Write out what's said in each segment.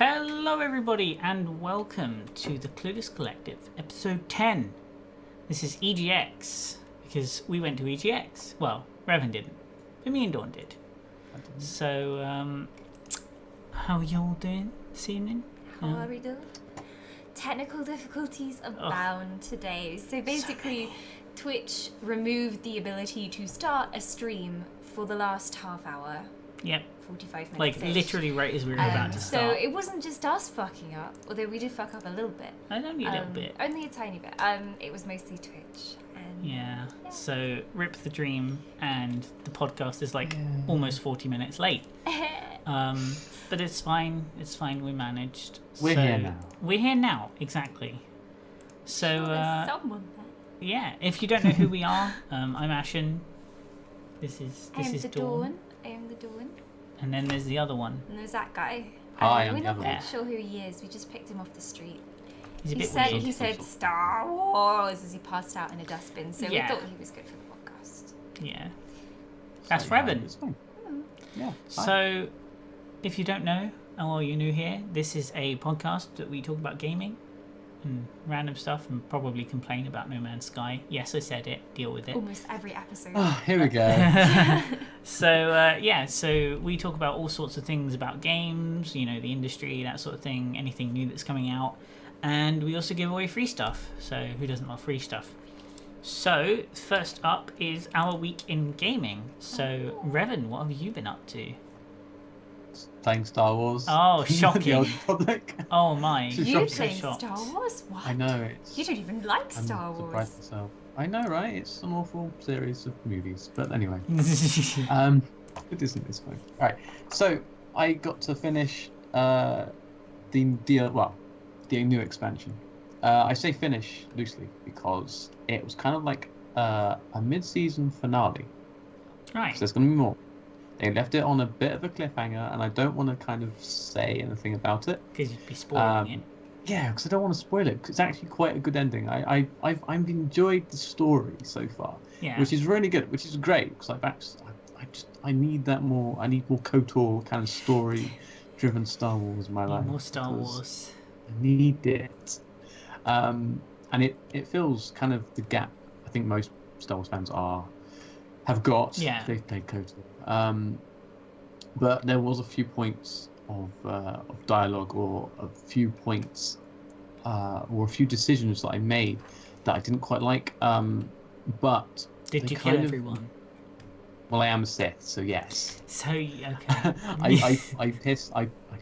Hello everybody and welcome to the Clueless Collective, episode 10. This is EGX, because we went to EGX. Well, Revan didn't, but me and Dawn did. So, how are y'all doing this evening? How are we doing? Technical difficulties abound today. So basically, Twitch removed the ability to start a stream for the last half hour. Yep. 45 minutes. Like, literally right as we were about to start. So it wasn't just us fucking up, although we did fuck up a little bit. Only a little bit. Only a tiny bit. It was mostly Twitch. And yeah. So, rip the dream, and the podcast is like almost 40 minutes late. But it's fine. It's fine. We managed. We're here now. We're here now, exactly. So, someone there. Yeah, if you don't know who we are, I'm Ashen. This is Dawn. I am the Dawn. And then there's the other one. And there's that guy. Hi, I'm we're the not other quite one. sure who he is. We just picked him off the street. He's a bit weird. He said Star Wars as he passed out in a dustbin, so we thought he was good for the podcast. Yeah. That's Revan. It's fine. Yeah. So, if you don't know, or you're new here, this is a podcast that we talk about gaming and random stuff and probably complain about No Man's Sky. Yes, I said it. Deal with it. Almost every episode. Oh, here we go. So we talk about all sorts of things about games, you know, the industry, that sort of thing, anything new that's coming out. And we also give away free stuff. So who doesn't love free stuff? So first up is our week in gaming. So Revan, what have you been up to? Playing Star Wars. Oh, The shocking. Old Republic. Oh my. You So playing shocked. Star Wars? What? I know it's. You don't even like I'm Star surprised Wars. myself. I know, right? It's an awful series of movies, but anyway. It isn't this way. All right. So I got to finish the new expansion. I say finish loosely because it was kind of like a mid-season finale. Right. So there's going to be more. They left it on a bit of a cliffhanger, and I don't want to kind of say anything about it. Because you'd be spoiling it. Yeah, because I don't want to spoil it. Because it's actually quite a good ending. I've enjoyed the story so far, which is really good, which is great. Because I need that more. I need more KOTOR kind of story-driven Star Wars in my life. More Star Wars. I need it, and it fills kind of the gap. I think most Star Wars fans have got. Yeah. They've played KOTOR. But there was a few points of dialogue, or a few points, or a few decisions that I made that I didn't quite like. But did you kill everyone? Well, I am a Sith, so yes. So okay. I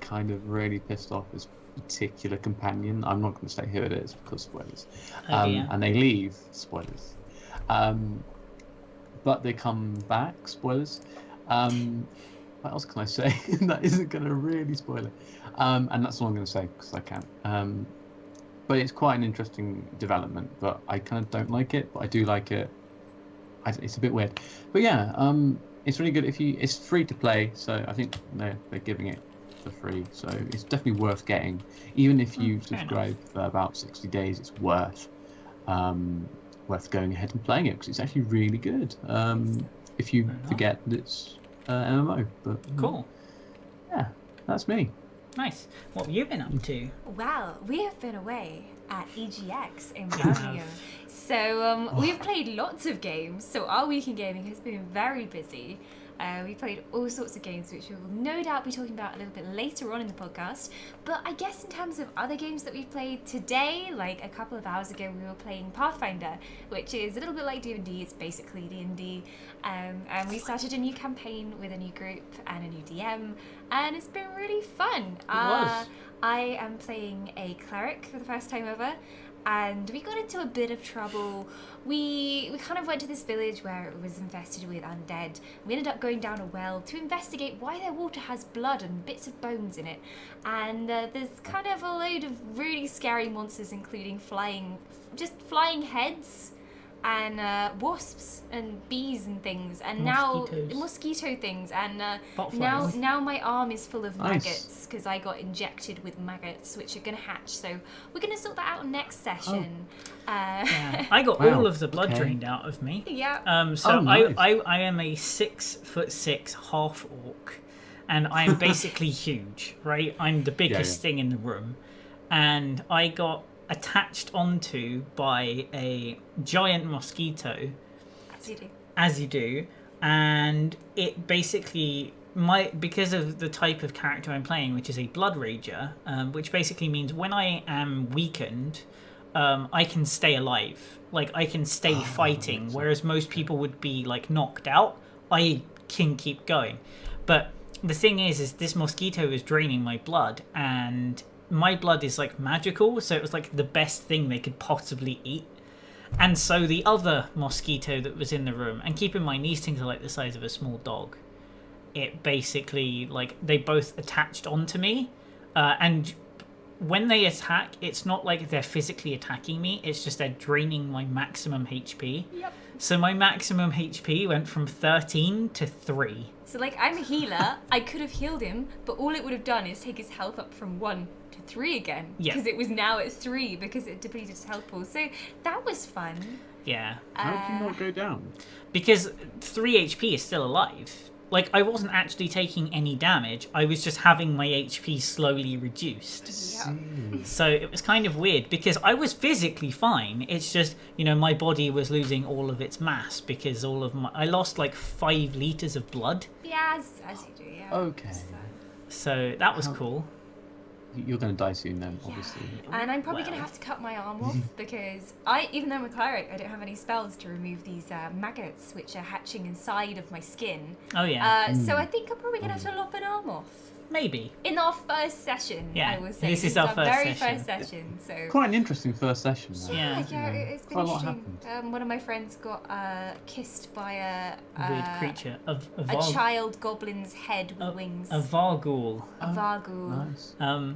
kind of really pissed off this particular companion. I'm not going to say who it is because spoilers. And they leave, spoilers. But they come back, spoilers. What else can I say that isn't going to really spoil it? And that's all I'm going to say because I can't. But it's quite an interesting development. But I kind of don't like it, but I do like it. It's a bit weird. But yeah, it's really good. It's free to play, so I think they're giving it for free. So it's definitely worth getting. Even if you subscribe for about 60 days, it's worth going ahead and playing it because it's actually really good. If you forget that it's MMO, but cool. Yeah, that's me. Nice. What have you been up to? Well, we have been away at EGX in Birmingham. So we've played lots of games. So our week in gaming has been very busy. We played all sorts of games, which we will no doubt be talking about a little bit later on in the podcast. But I guess in terms of other games that we've played today, like a couple of hours ago, we were playing Pathfinder, which is a little bit like D&D. It's basically D&D. And we started a new campaign with a new group and a new DM. And it's been really fun. It was. I am playing a cleric for the first time ever. And we got into a bit of trouble. We kind of went to this village where it was infested with undead. We ended up going down a well to investigate why their water has blood and bits of bones in it. And there's kind of a load of really scary monsters, including flying heads and wasps and bees and things. And mosquito things. And now my arm is full of maggots because I got injected with maggots, which are going to hatch. So we're going to sort that out next session. I got all of the blood drained out of me. Yeah. Nice. I am a 6'6" half orc. and I'm basically huge, right? I'm the biggest thing in the room, and I got attached onto by a giant mosquito. As you do. And it basically, because of the type of character I'm playing, which is a blood rager, which basically means when I am weakened, I can stay alive. Like, I can stay fighting, whereas most people would be, like, knocked out. I can keep going. But the thing is this mosquito is draining my blood, and my blood is, like, magical, so it was, like, the best thing they could possibly eat. And so the other mosquito that was in the room, and keep in mind, these things are, like, the size of a small dog. It basically, like, they both attached onto me, and when they attack, it's not like they're physically attacking me, it's just they're draining my maximum HP. Yep. So my maximum HP went from 13 to 3. So, like, I'm a healer. I could have healed him, but all it would have done is take his health up from 1 to 3 again. Yeah. Because it was now at 3 because it depleted his health pool. So that was fun. Yeah. How did you not go down? Because 3 HP is still alive. Like, I wasn't actually taking any damage. I was just having my HP slowly reduced. Yeah. So it was kind of weird because I was physically fine. It's just, you know, my body was losing all of its mass because I lost like 5 liters of blood. Yeah, as you do, yeah. Okay. So that was cool. You're going to die soon then, obviously. And I'm probably going to have to cut my arm off because even though I'm a cleric, I don't have any spells to remove these maggots which are hatching inside of my skin. Oh, yeah. So I think I'm probably going to have to lop an arm off. Maybe. In our first session, Yeah, I will say. this is our first very session. first session. So. Quite an interesting first session. Though. Yeah. It's been Quite a lot interesting. One of my friends got kissed by a Weird creature. a child goblin's head with wings. A Varghoul. A Varghoul. Nice.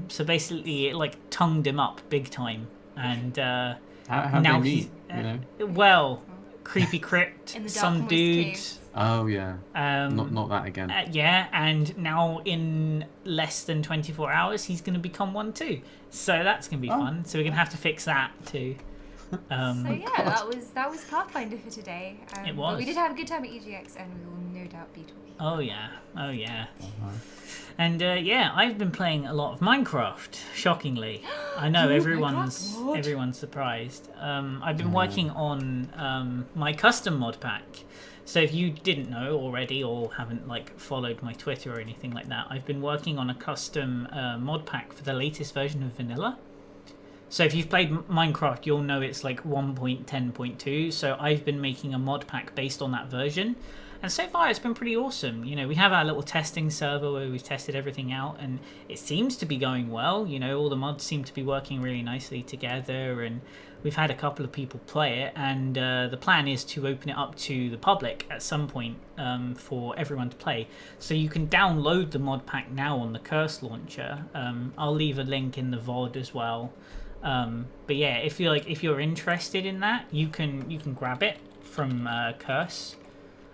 So basically it like tongued him up big time. And How now do they he's... meet, you know? Well, creepy crypt, In the some Dark dude... Caves. Oh, yeah. Not that again. Yeah, and now in less than 24 hours, he's going to become one too. So that's going to be fun. So we're going to have to fix that too. So yeah, that was Pathfinder for today. It was. But we did have a good time at EGX, and we will no doubt be talking. Oh yeah. And yeah, I've been playing a lot of Minecraft. Shockingly, I know everyone's surprised. I've been working on my custom mod pack. So if you didn't know already or haven't like followed my Twitter or anything like that, I've been working on a custom mod pack for the latest version of Vanilla. So if you've played Minecraft, you'll know it's like 1.10.2. So I've been making a mod pack based on that version. And so far it's been pretty awesome. You know, we have our little testing server where we've tested everything out and it seems to be going well. You know, all the mods seem to be working really nicely together and we've had a couple of people play it. And the plan is to open it up to the public at some point for everyone to play. So you can download the mod pack now on the Curse launcher. I'll leave a link in the VOD as well. But yeah, if you're interested in that, you can grab it from Curse.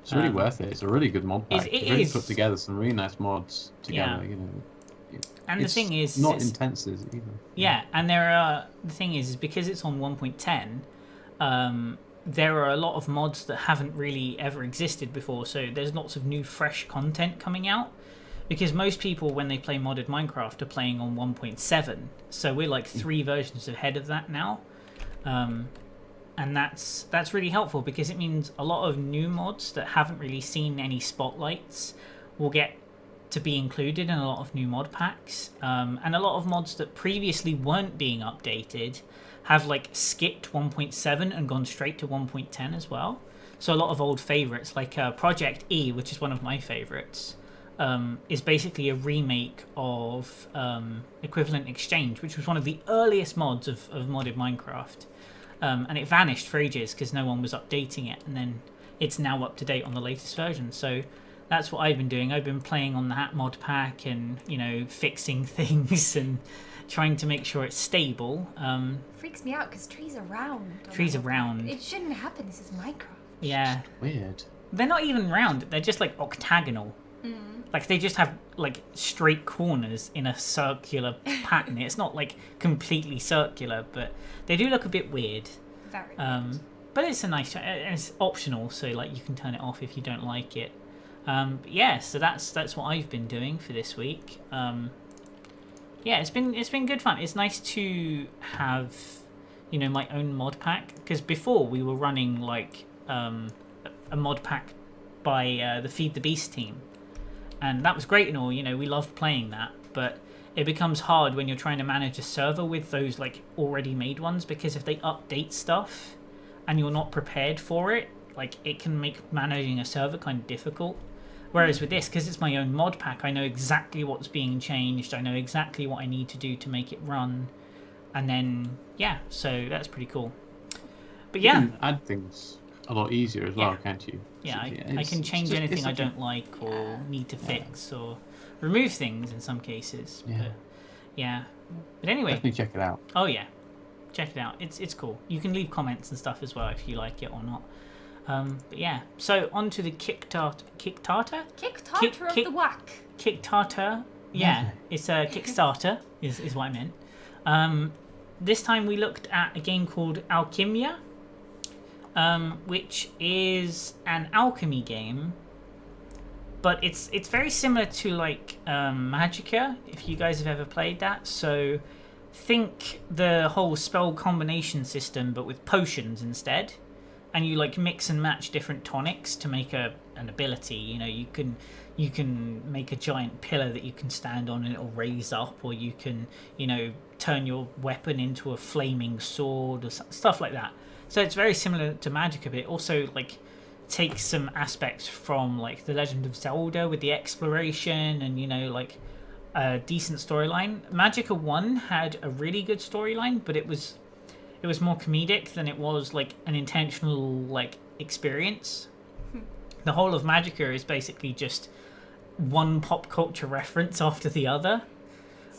It's really worth it. It's a really good mod pack. It They really is. put together some really nice mods together. Yeah. You know, And the thing is, not intense either. Yeah, and the thing is because it's on 1.10, there are a lot of mods that haven't really ever existed before. So there's lots of new, fresh content coming out. Because most people, when they play modded Minecraft, are playing on 1.7. So we're like 3 versions ahead of that now. And that's really helpful because it means a lot of new mods that haven't really seen any spotlights will get to be included in a lot of new mod packs. And a lot of mods that previously weren't being updated have like skipped 1.7 and gone straight to 1.10 as well. So a lot of old favorites like Project E, which is one of my favorites, is basically a remake of Equivalent Exchange, which was one of the earliest mods of modded Minecraft. And it vanished for ages because no one was updating it, and then it's now up to date on the latest version. So that's what I've been doing. I've been playing on that mod pack and, you know, fixing things and trying to make sure it's stable. Freaks me out because trees are round. Trees are round. It shouldn't happen. This is Minecraft. Yeah. Weird. They're not even round. They're just like octagonal. Like they just have like straight corners in a circular pattern. It's not like completely circular, but they do look a bit weird. Very weird. But it's a nice, and it's optional, so like you can turn it off if you don't like it. But yeah, so that's what I've been doing for this week. Yeah, it's been good fun. It's nice to have, my own mod pack, because before we were running like a mod pack by the Feed the Beast team, and that was great and all. We loved playing that, but it becomes hard when you're trying to manage a server with those like already made ones, because if they update stuff and you're not prepared for it, like it can make managing a server kind of difficult. Whereas with this, because it's my own mod pack, I know exactly what's being changed. I know exactly what I need to do to make it run. And then, yeah, so that's pretty cool. But yeah. You can add things a lot easier as well, can't you? Yeah, I can change anything I don't like or need to fix or remove things in some cases. Yeah. But anyway. Definitely check it out. Oh, yeah. Check it out. It's cool. You can leave comments and stuff as well if you like it or not. But yeah, so on to the Kickstarter of the whack. Kickstarter, yeah, it's a Kickstarter is what I meant. This time we looked at a game called Alkimya, which is an alchemy game, but it's very similar to like Magicka, if you guys have ever played that. So think the whole spell combination system, but with potions instead. And you like mix and match different tonics to make an ability. You can make a giant pillar that you can stand on and it'll raise up, or you can turn your weapon into a flaming sword or stuff like that. So it's very similar to Magicka, but it also like takes some aspects from like The Legend of Zelda with the exploration and like a decent storyline. Magicka 1 had a really good storyline, but it was more comedic than it was like an intentional like experience. The whole of Magicka is basically just one pop culture reference after the other,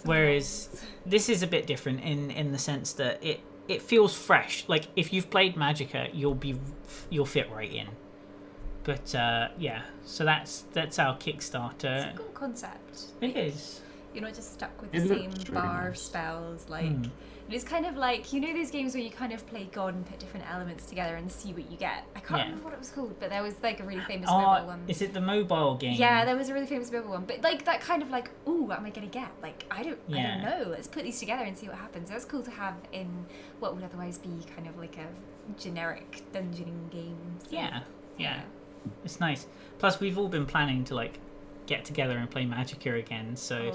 whereas this is a bit different in the sense that it feels fresh. Like if you've played Magicka, you'll fit right in. But yeah, so that's our Kickstarter. It's a cool concept. It is. You're not just stuck with the same bar of spells. Like it's kind of like those games where you kind of play God and put different elements together and see what you get. I can't remember what it was called, but there was like a really famous mobile one. Is it the mobile game? Yeah, there was a really famous mobile one, but like that kind of like, ooh, what am I gonna get? Like I don't know. Let's put these together and see what happens. That's cool to have in what would otherwise be kind of like a generic dungeoning game. So, yeah. It's nice. Plus, we've all been planning to like get together and play Magicka again, so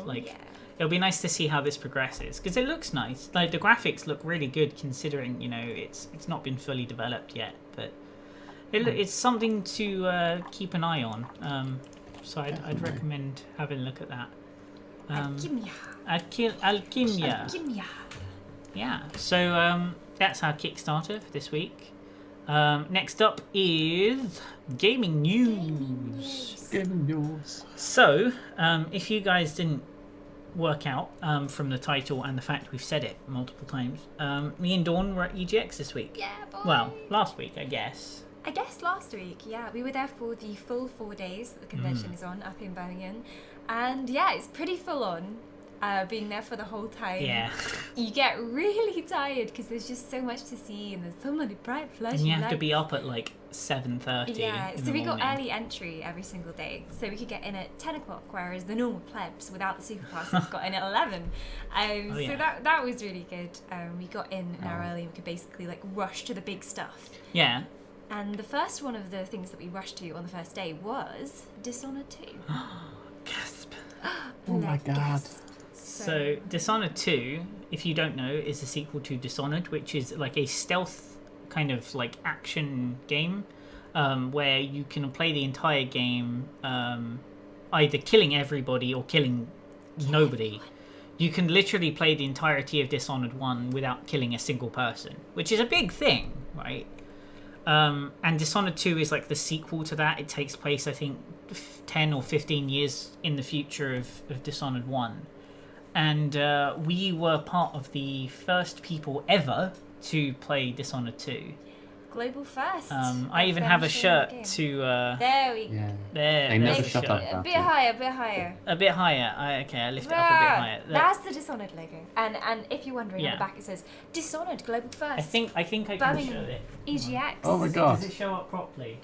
it'll be nice to see how this progresses, because it looks nice. Like the graphics look really good considering it's not been fully developed yet, but it's something to keep an eye on. So I'd recommend having a look at that. Alkimya. Yeah. So that's our Kickstarter for this week. Next up is gaming news. Gaming news. So, if you guys didn't work out from the title and the fact we've said it multiple times, me and Dawn were at EGX this week. Yeah, boy. Well, last week, I guess. I guess last week, yeah. We were there for the full 4 days that the convention is on up in Birmingham. And yeah, it's pretty full on. Being there for the whole time, you get really tired because there's just so much to see and there's so many bright flashy and you have lights. to be up at like 7:30. Yeah, so we got early entry every single day, so we could get in at 10 o'clock, whereas the normal plebs without the super passes got in at 11. So that was really good. We got in an hour early. We could basically like rush to the big stuff. Yeah. And the first one of the things that we rushed to on the first day was Dishonored 2. Gasp! Oh my god. So Dishonored 2, if you don't know, is a sequel to Dishonored, which is like a stealth kind of like action game where you can play the entire game either killing everybody or killing nobody. You can literally play the entirety of Dishonored 1 without killing a single person, which is a big thing, right? And Dishonored 2 is like the sequel to that. It takes place, I think, 10 or 15 years in the future of Dishonored 1. And we were part of the first people ever to play Dishonored 2. Global first. I even have a shirt to... there we go. There. They never shut up. A bit higher, a bit higher. A bit higher. I lift it up a bit higher. That's the Dishonored logo. And if you're wondering, on the back it says Dishonored Global First. I think I can show it. EGX. Oh my god. Does it show up properly?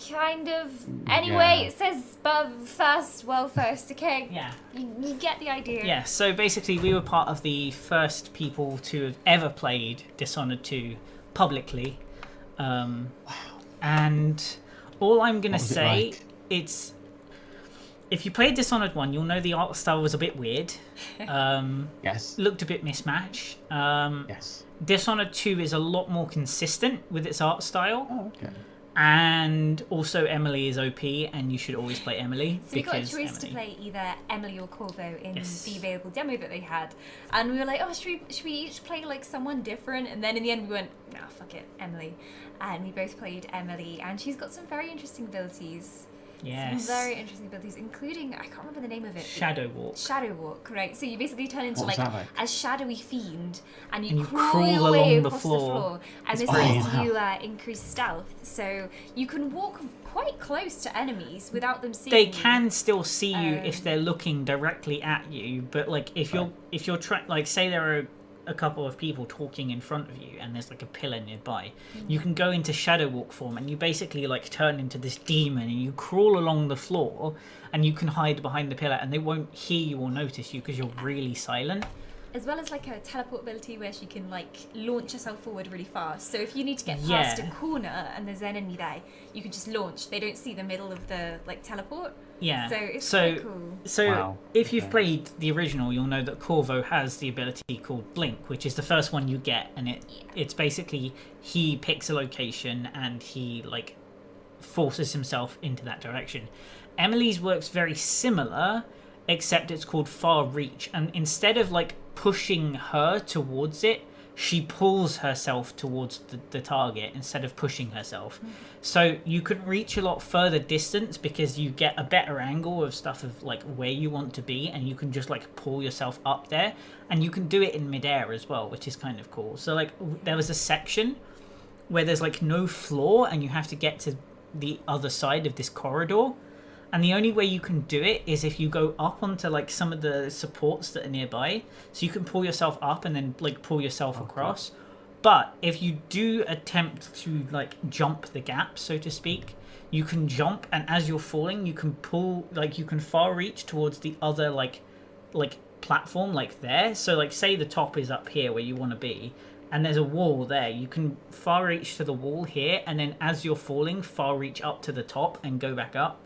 kind of. Anyway, it says first, okay? Yeah. You get the idea. Yeah, so basically we were part of the first people to have ever played Dishonored 2 publicly. And all I'm going to say, like? it's... If you played Dishonored 1, you'll know the art style was a bit weird. Yes. Looked a bit mismatched. Yes. Dishonored 2 is a lot more consistent with its art style. Oh, okay. And also Emily is OP, and you should always play Emily. So we got a because choice to Emily... play either Emily or Corvo in Yes. the available demo that they had, and we were like, oh, should we each play like someone different? And then in the end we went, nah, fuck it, Emily, and we both played Emily, and she's got some very interesting abilities. Yes. Some very interesting abilities, including, I can't remember the name of it. Shadow Walk. Shadow Walk, right? So you basically turn into What was that like? a shadowy fiend, and And you crawl crawl your way along the across floor. And this Oh, lets wow. you increase stealth, so you can walk quite close to enemies without them seeing They you. can still see you if Um, they're looking directly at you, but like if you're trying, like say there are a couple of people talking in front of you and there's like a pillar nearby, you can go into Shadow Walk form and you basically like turn into this demon and you crawl along the floor and you can hide behind the pillar and they won't hear you or notice you because you're really silent. As well as like a teleport ability where she can like launch herself forward really fast. So if you need to get Yeah. past a corner and there's an enemy there, you can just launch. They don't see the middle of the like teleport. Yeah. So it's so quite cool. so Wow. if you've Okay. played the original, you'll know that Corvo has the ability called Blink, which is the first one you get, and it's basically he picks a location and he like forces himself into that direction. Emily's works very similar, except it's called Far Reach, and instead of like pushing her towards it, she pulls herself towards the target instead of pushing herself. So you can reach a lot further distance because you get a better angle of stuff of like where you want to be, and you can just like pull yourself up there, and you can do it in midair as well, which is kind of cool. So like there was a section where there's like no floor and you have to get to the other side of this corridor. And the only way you can do it is if you go up onto like some of the supports that are nearby. So you can pull yourself up and then like pull yourself across. But if you do attempt to like jump the gap, so to speak, you can jump, and as you're falling, you can pull, like you can far reach towards the other like platform like there. So like say the top is up here where you want to be, and there's a wall there. You can far reach to the wall here, and then as you're falling, far reach up to the top and go back up.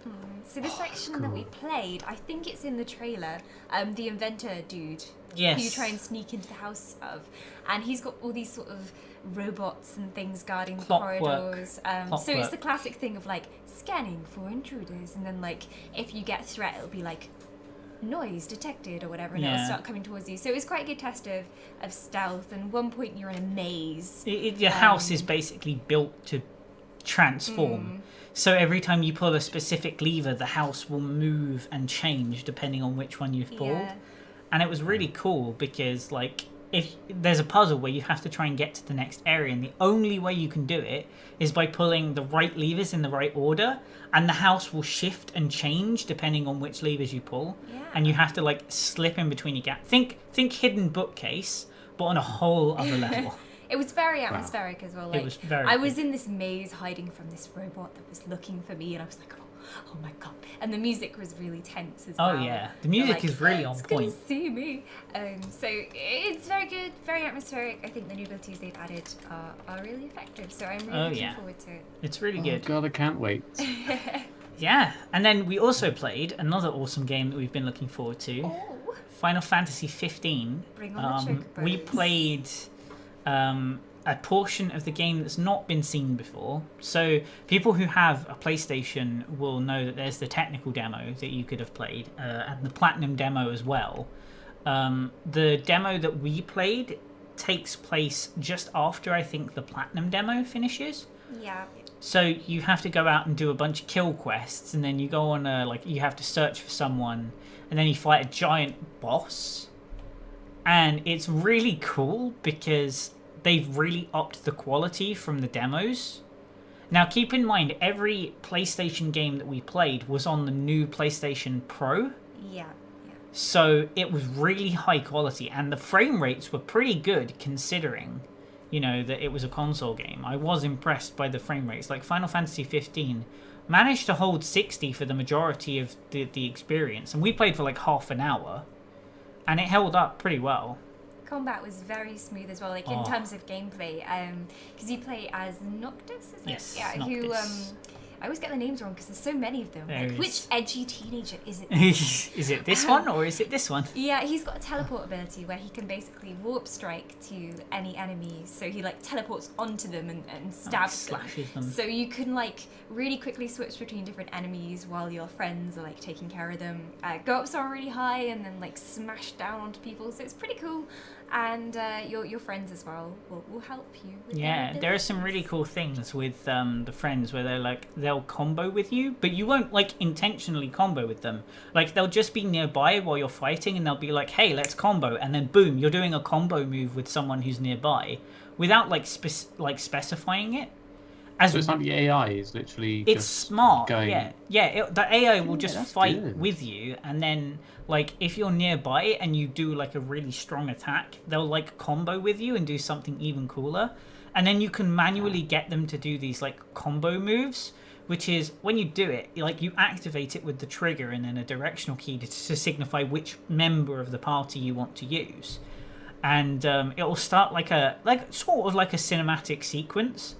So the section that we played, I think it's in the trailer, the inventor dude Yes. who you try and sneak into the house of, and he's got all these sort of robots and things guarding the Clockwork. corridors. So it's Clockwork. the classic thing of like scanning for intruders, and then like if you get a threat, it'll be like noise detected or whatever, and it'll Yeah. start coming towards you. So it's quite a good test of stealth. And one point you're in a maze. Your house is basically built to transform. So every time you pull a specific lever, the house will move and change depending on which one you've pulled. Yeah. And it was really cool because like if there's a puzzle where you have to try and get to the next area, and the only way you can do it is by pulling the right levers in the right order, and the house will shift and change depending on which levers you pull. Yeah. And you have to like slip in between your gap. Think hidden bookcase, but on a whole other level. It was very atmospheric as well. Like, was very I cool. was in this maze hiding from this robot that was looking for me, and I was like, oh my god. And the music was really tense as well. Oh yeah, the music Like, is really on it's point. gonna see me. So it's very good, very atmospheric. I think the new abilities they've added are really effective. So I'm really looking forward to it. It's really Oh good. god, I can't wait. Yeah, and then we also played another awesome game that we've been looking forward to, Oh, Final Fantasy 15. Bring on the chocobos. We played a portion of the game that's not been seen before. So people who have a PlayStation will know that there's the technical demo that you could have played, and the platinum demo as well. The demo that we played takes place just after, I think, the platinum demo finishes. yeah. So you have to go out and do a bunch of kill quests, and then you go on you have to search for someone, and then you fight a giant boss. And it's really cool because they've really upped the quality from the demos. Now keep in mind, every PlayStation game that we played was on the new PlayStation Pro. Yeah. So it was really high quality, and the frame rates were pretty good considering, you know, that it was a console game. I was impressed by the frame rates. Like Final Fantasy 15 managed to hold 60 for the majority of the experience, and we played for like half an hour, and it held up pretty well. Combat was very smooth as well, like in terms of gameplay, because you play as Noctis, is it? Yes, yeah, Noctis. who I always get the names wrong because there's so many of them. There Like, is. which edgy teenager is it? Is it this one or is it this one? Yeah, he's got a teleport ability where he can basically warp strike to any enemies. So he like teleports onto them and stabs them. Slashes them. So you can like really quickly switch between different enemies while your friends are like taking care of them. Go up someone really high and then like smash down onto people. So it's pretty cool. And your friends as well will help you. With Yeah, their there are some really cool things with the friends where they'll combo with you, but you won't like intentionally combo with them. Like they'll just be nearby while you're fighting, and they'll be like, "Hey, let's combo," and then boom, you're doing a combo move with someone who's nearby, without like specifying it. So it's like the AI is literally It's just smart, going... yeah. The AI will just that's fight good. with you, and then like if you're nearby and you do like a really strong attack, they'll like combo with you and do something even cooler, and then you can manually get them to do these like combo moves, which is when you do it, like you activate it with the trigger and then a directional key to signify which member of the party you want to use, and it will start like sort of like a cinematic sequence,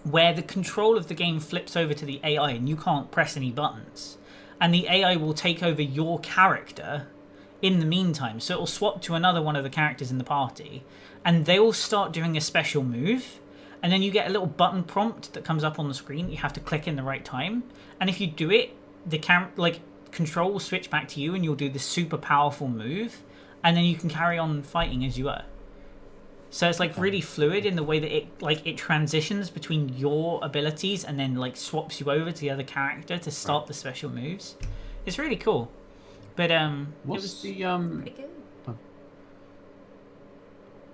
where the control of the game flips over to the AI and you can't press any buttons. And the AI will take over your character in the meantime. So it will swap to another one of the characters in the party, and they will start doing a special move. And then you get a little button prompt that comes up on the screen. You have to click in the right time. And if you do it, the control will switch back to you and you'll do this super powerful move. And then you can carry on fighting as you are. So it's like really fluid in the way that it transitions between your abilities and then like swaps you over to the other character to start the special moves. It's really cool. But What's the Pretty good. Oh.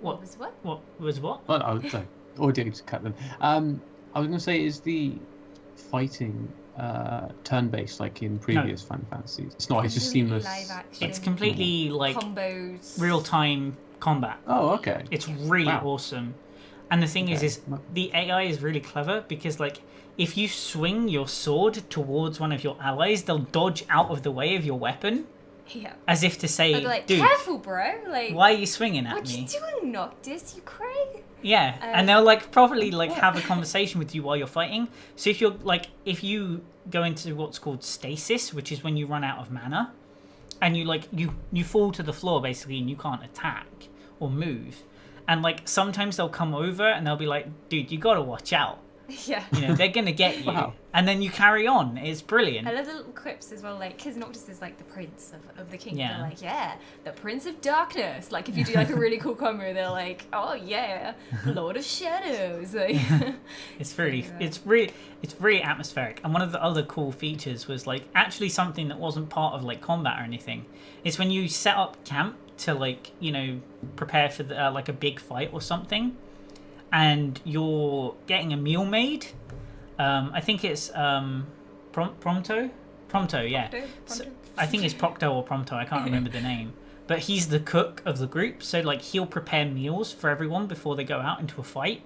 What was what? What was what? Well, I would say already to cut them. I was going to say, is the fighting turn-based like in previous Final Fantasies? It's not. It's just Completely seamless. live action. It's completely like combos. real-time combat. Oh, okay. It's really awesome. And the thing is the AI is really clever because like if you swing your sword towards one of your allies, they'll dodge out of the way of your weapon. Yeah. As if to say, I'd be like, dude, careful, bro. Like, why are you swinging at what me? you doing, Noctis? You crazy? Yeah, and they'll like probably like have a conversation with you while you're fighting. So if you go into what's called stasis, which is when you run out of mana, and you fall to the floor basically, and you can't attack or move, and like sometimes they'll come over and they'll be like, dude, you gotta watch out. Yeah. You know, they're gonna get you. Wow. And then you carry on. It's brilliant. I love the little quips as well, like, because Noctis is like the prince of the kingdom. Yeah. They're like, yeah, the prince of darkness. Like, if you do like a really cool combo, they're like, oh yeah, lord of shadows. Like, It's very atmospheric. And one of the other cool features was like actually something that wasn't part of like combat or anything. It's when you set up camp to like, you know, prepare for like a big fight or something, and you're getting a meal made. I think it's Prompto, yeah. So, I think it's Procto or Prompto. I can't remember the name. But he's the cook of the group, so like he'll prepare meals for everyone before they go out into a fight.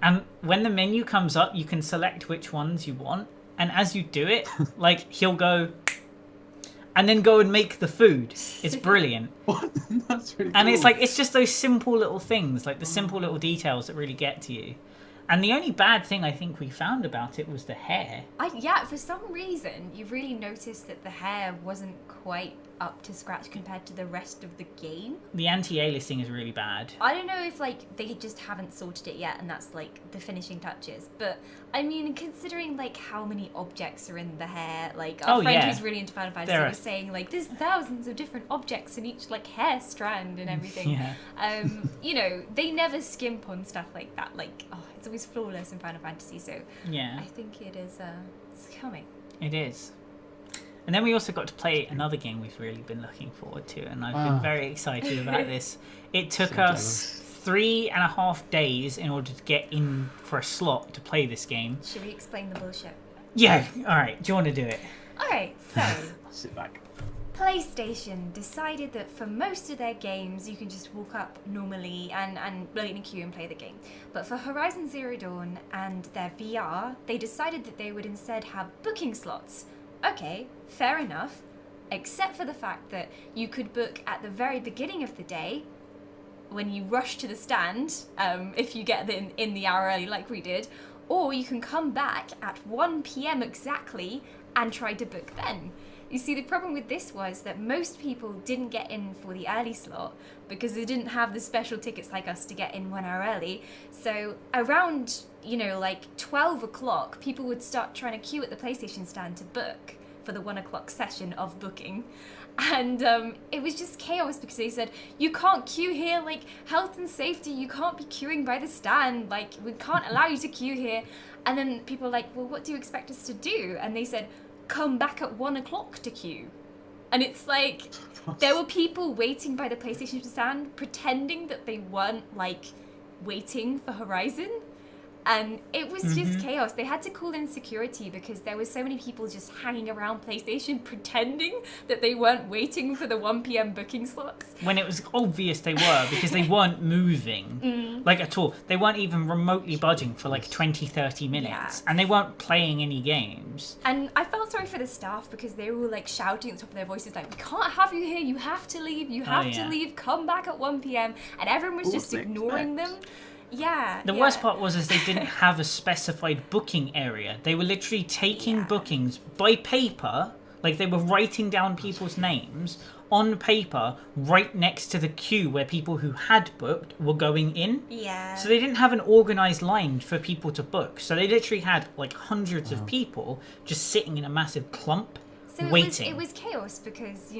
And when the menu comes up, you can select which ones you want. And as you do it, like he'll go and then go and make the food. It's brilliant. What? That's really And cool. it's like, it's just those simple little things, like the simple little details that really get to you. And the only bad thing I think we found about it was the hair. Yeah, for some reason, you really noticed that the hair wasn't quite up to scratch compared to the rest of the game. The anti-aliasing is really bad. I don't know if like they just haven't sorted it yet and that's like the finishing touches, but I mean, considering like how many objects are in the hair, like our friend who's really into Final Fantasy was saying like there's thousands of different objects in each like hair strand and everything. Yeah. You know, they never skimp on stuff like that. Like, oh, it's always flawless in Final Fantasy, so Yeah. I think it is it's coming. It is. And then we also got to play another game we've really been looking forward to, and I've been very excited about this. It took So us 3.5 days in order to get in for a slot to play this game. Should we explain the bullshit? Yeah, alright, do you want to do it? Alright, so Sit back. PlayStation decided that for most of their games you can just walk up normally and wait in a queue and play the game. But for Horizon Zero Dawn and their VR, they decided that they would instead have booking slots. Okay, fair enough, except for the fact that you could book at the very beginning of the day when you rush to the stand, if you get in the hour early like we did, or you can come back at 1 p.m. exactly and try to book then. You see, the problem with this was that most people didn't get in for the early slot because they didn't have the special tickets like us to get in 1 hour early. So around, like 12 o'clock, people would start trying to queue at the PlayStation stand to book for the 1 o'clock session of booking. And it was just chaos because they said, you can't queue here, like health and safety, you can't be queuing by the stand, like we can't allow you to queue here. And then people were like, well, what do you expect us to do? And they said, come back at 1 o'clock to queue. And it's like, there were people waiting by the PlayStation stand pretending that they weren't like waiting for Horizon. And it was just chaos. They had to call in security because there were so many people just hanging around PlayStation pretending that they weren't waiting for the 1 p.m. booking slots. When it was obvious they were, because they weren't moving, like at all. They weren't even remotely budging for like 20, 30 minutes. Yeah. And they weren't playing any games. And I felt sorry for the staff because they were like shouting at the top of their voices like, we can't have you here, you have to leave, you have to leave, come back at 1 p.m. And everyone was just ignoring them. Yeah. The worst part was they didn't have a specified booking area. They were literally taking bookings by paper, like they were writing down people's names on paper right next to the queue where people who had booked were going in. Yeah. So they didn't have an organised line for people to book. So they literally had like hundreds of people just sitting in a massive clump waiting. It was chaos because,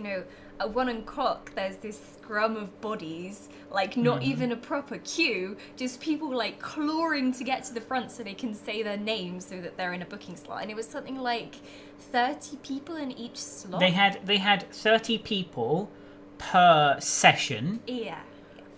at 1 o'clock there's this scrum of bodies, like not even a proper queue, just people like clawing to get to the front so they can say their names so that they're in a booking slot. And it was something like 30 people in each slot. They had 30 people per session. Yeah.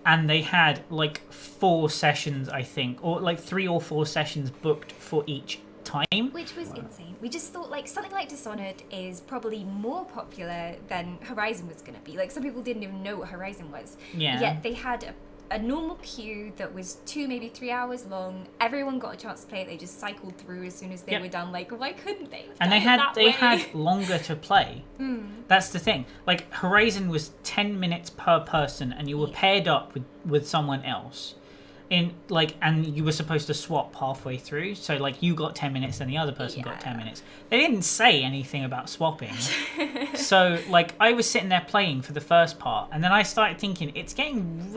And they had like 4 sessions, I think, or like 3 or 4 sessions booked for each time. Which was insane. We just thought like something like Dishonored is probably more popular than Horizon was going to be. Like some people didn't even know what Horizon was. Yeah. Yet they had a normal queue that was 2, maybe 3 hours long. Everyone got a chance to play it. They just cycled through as soon as they were done. Like, why couldn't they? And they had longer to play. That's the thing. Like Horizon was 10 minutes per person, and you were paired up with someone else. And you were supposed to swap halfway through, so like you got 10 minutes and the other person got 10 minutes. They didn't say anything about swapping. So like I was sitting there playing for the first part, and then I started thinking it's getting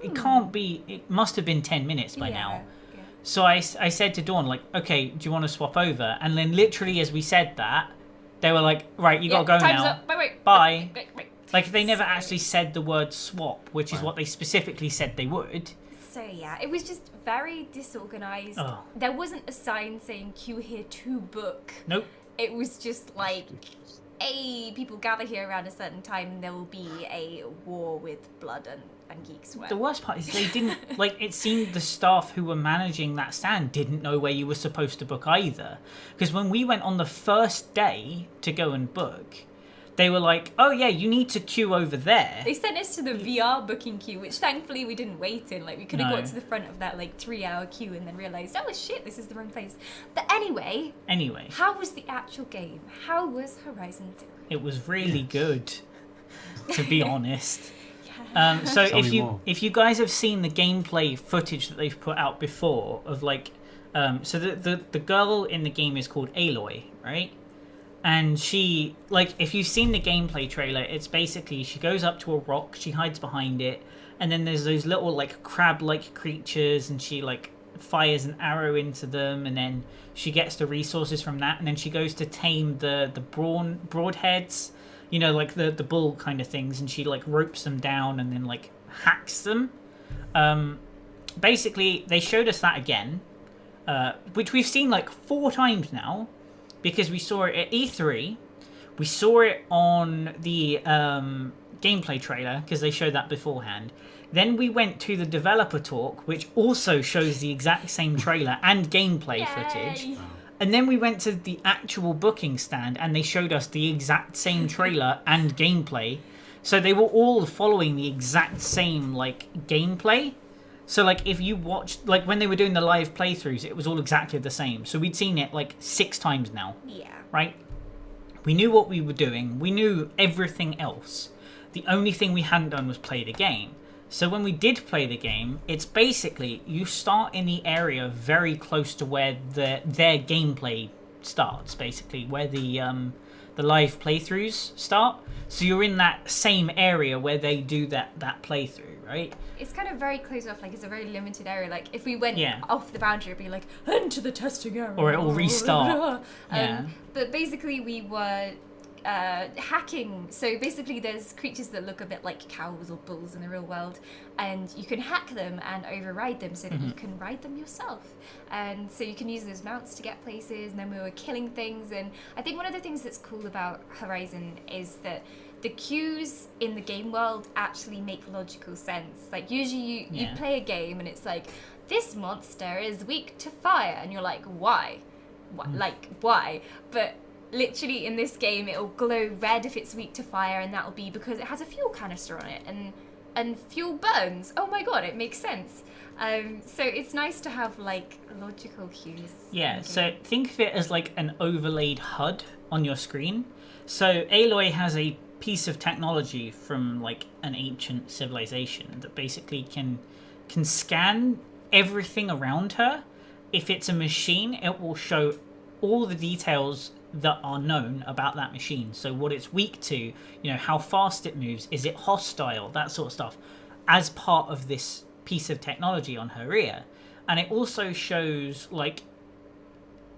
it can't be, it must have been 10 minutes by now. Yeah. So I said to Dawn, like, okay, do you want to swap over? And then literally as we said that, they were like, right, you gotta go time's now. Up. Bye. Bye. Like they never actually said the word swap, which is what they specifically said they would. So yeah, it was just very disorganized. Oh. There wasn't a sign saying queue here to book. Nope. It was just like, people gather here around a certain time and there will be a war with blood and geek sweat. The worst part is they didn't, like, it seemed the staff who were managing that stand didn't know where you were supposed to book either. Because when we went on the first day to go and book, they were like, oh yeah, you need to queue over there. They sent us to the VR booking queue, which thankfully we didn't wait in. Like, we could have got to the front of that, like, 3-hour queue and then realised, oh shit, this is the wrong place. But anyway. How was the actual game? How was Horizon 2? It was really good, to be honest. So if you guys have seen the gameplay footage that they've put out before of, like, so the girl in the game is called Aloy, right? And she, like, if you've seen the gameplay trailer, it's basically she goes up to a rock, she hides behind it, and then there's those little, like, crab-like creatures, and she, like, fires an arrow into them, and then she gets the resources from that, and then she goes to tame the broadheads, like the bull kind of things, and she, like, ropes them down and then, like, hacks them. Basically, they showed us that again, which we've seen, like, 4 times now. Because we saw it at E3, we saw it on the gameplay trailer, because they showed that beforehand. Then we went to the developer talk, which also shows the exact same trailer and gameplay footage. And then we went to the actual booking stand and they showed us the exact same trailer and gameplay. So they were all following the exact same, like, gameplay. So, like, if you watched, like, when they were doing the live playthroughs, it was all exactly the same. So we'd seen it, like, 6 times now. Yeah. Right? We knew what we were doing. We knew everything else. The only thing we hadn't done was play the game. So when we did play the game, it's basically you start in the area very close to where their gameplay starts, basically, where the live playthroughs start. So you're in that same area where they do that playthrough, right? It's kind of very closed off, like it's a very limited area. Like if we went Yeah. off the boundary, it'd be like, enter the testing area. Or it'll restart. Yeah. But basically we were hacking. So basically there's creatures that look a bit like cows or bulls in the real world, and you can hack them and override them so that you can ride them yourself. And so you can use those mounts to get places, and then we were killing things. And I think one of the things that's cool about Horizon is that the cues in the game world actually make logical sense. Like usually you play a game and it's like, this monster is weak to fire, and you're like, why? Like, why? But literally in this game it'll glow red if it's weak to fire, and that'll be because it has a fuel canister on it, and fuel burns. Oh my god, it makes sense. So it's nice to have like logical cues. Yeah, so think of it as like an overlaid HUD on your screen. So Aloy has a piece of technology from like an ancient civilization that basically can scan everything around her. If it's a machine, it will show all the details that are known about that machine. So what it's weak to, you know, how fast it moves, is it hostile, that sort of stuff, as part of this piece of technology on her ear. And it also shows like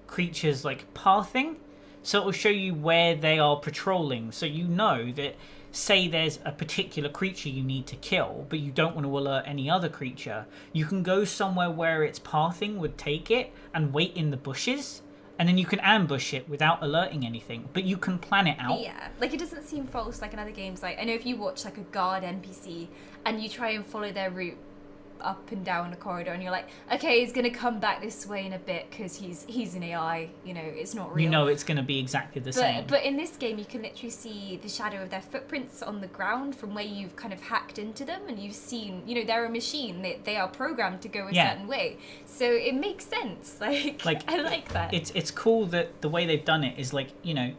creatures like pathing. So it will show you where they are patrolling. So you know that, say there's a particular creature you need to kill, but you don't want to alert any other creature, you can go somewhere where its pathing would take it and wait in the bushes, and then you can ambush it without alerting anything, but you can plan it out. Yeah, like it doesn't seem false like in other games. Like I know if you watch like a guard NPC and you try and follow their route up and down a corridor, and you're like, okay, he's gonna come back this way in a bit because he's an AI, you know, it's not real. You know it's going to be exactly the same. But in this game you can literally see the shadow of their footprints on the ground from where you've kind of hacked into them, and you've seen, you know, they're a machine, they are programmed to go a certain way, so it makes sense. Like I like that. It's cool that the way they've done it is like, you know,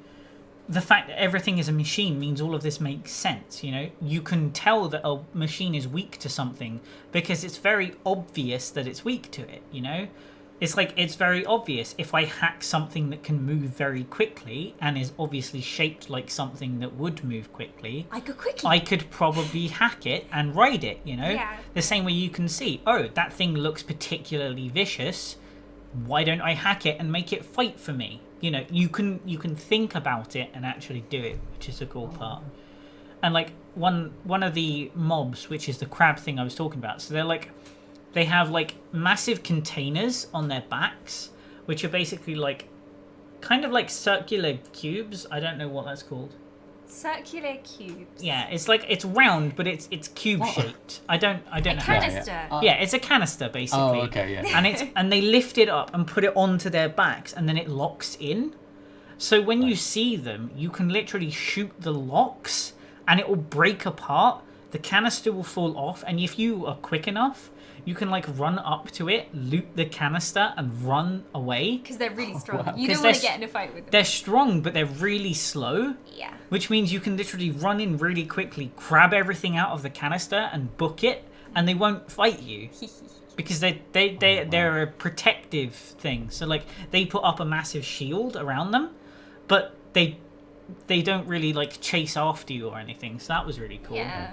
the fact that everything is a machine means all of this makes sense, you know? You can tell that a machine is weak to something because it's very obvious that it's weak to it, you know? It's like, it's very obvious. If I hack something that can move very quickly and is obviously shaped like something that would move quickly, I could probably hack it and ride it, you know? Yeah. The same way you can see, oh, that thing looks particularly vicious. Why don't I hack it and make it fight for me? You know, you can think about it and actually do it, which is a cool part. And like one of the mobs, which is the crab thing I was talking about, so they have like massive containers on their backs, which are basically like kind of like circular cubes. I don't know what that's called. Circular cubes. Yeah, it's like, it's round, but it's cube shaped. I don't know. Canister. Yeah, it's a canister basically. Oh, okay, yeah. And they lift it up and put it onto their backs, and then it locks in. So when you see them, you can literally shoot the locks, and it will break apart. The canister will fall off, and if you are quick enough, you can like run up to it, loot the canister, and run away. Because they're really strong. Wow. You don't want to get in a fight with them. They're strong, but they're really slow. Yeah. Which means you can literally run in really quickly, grab everything out of the canister, and book it, and they won't fight you. Because they're a protective thing. So like they put up a massive shield around them, but they don't really like chase after you or anything. So that was really cool. Yeah.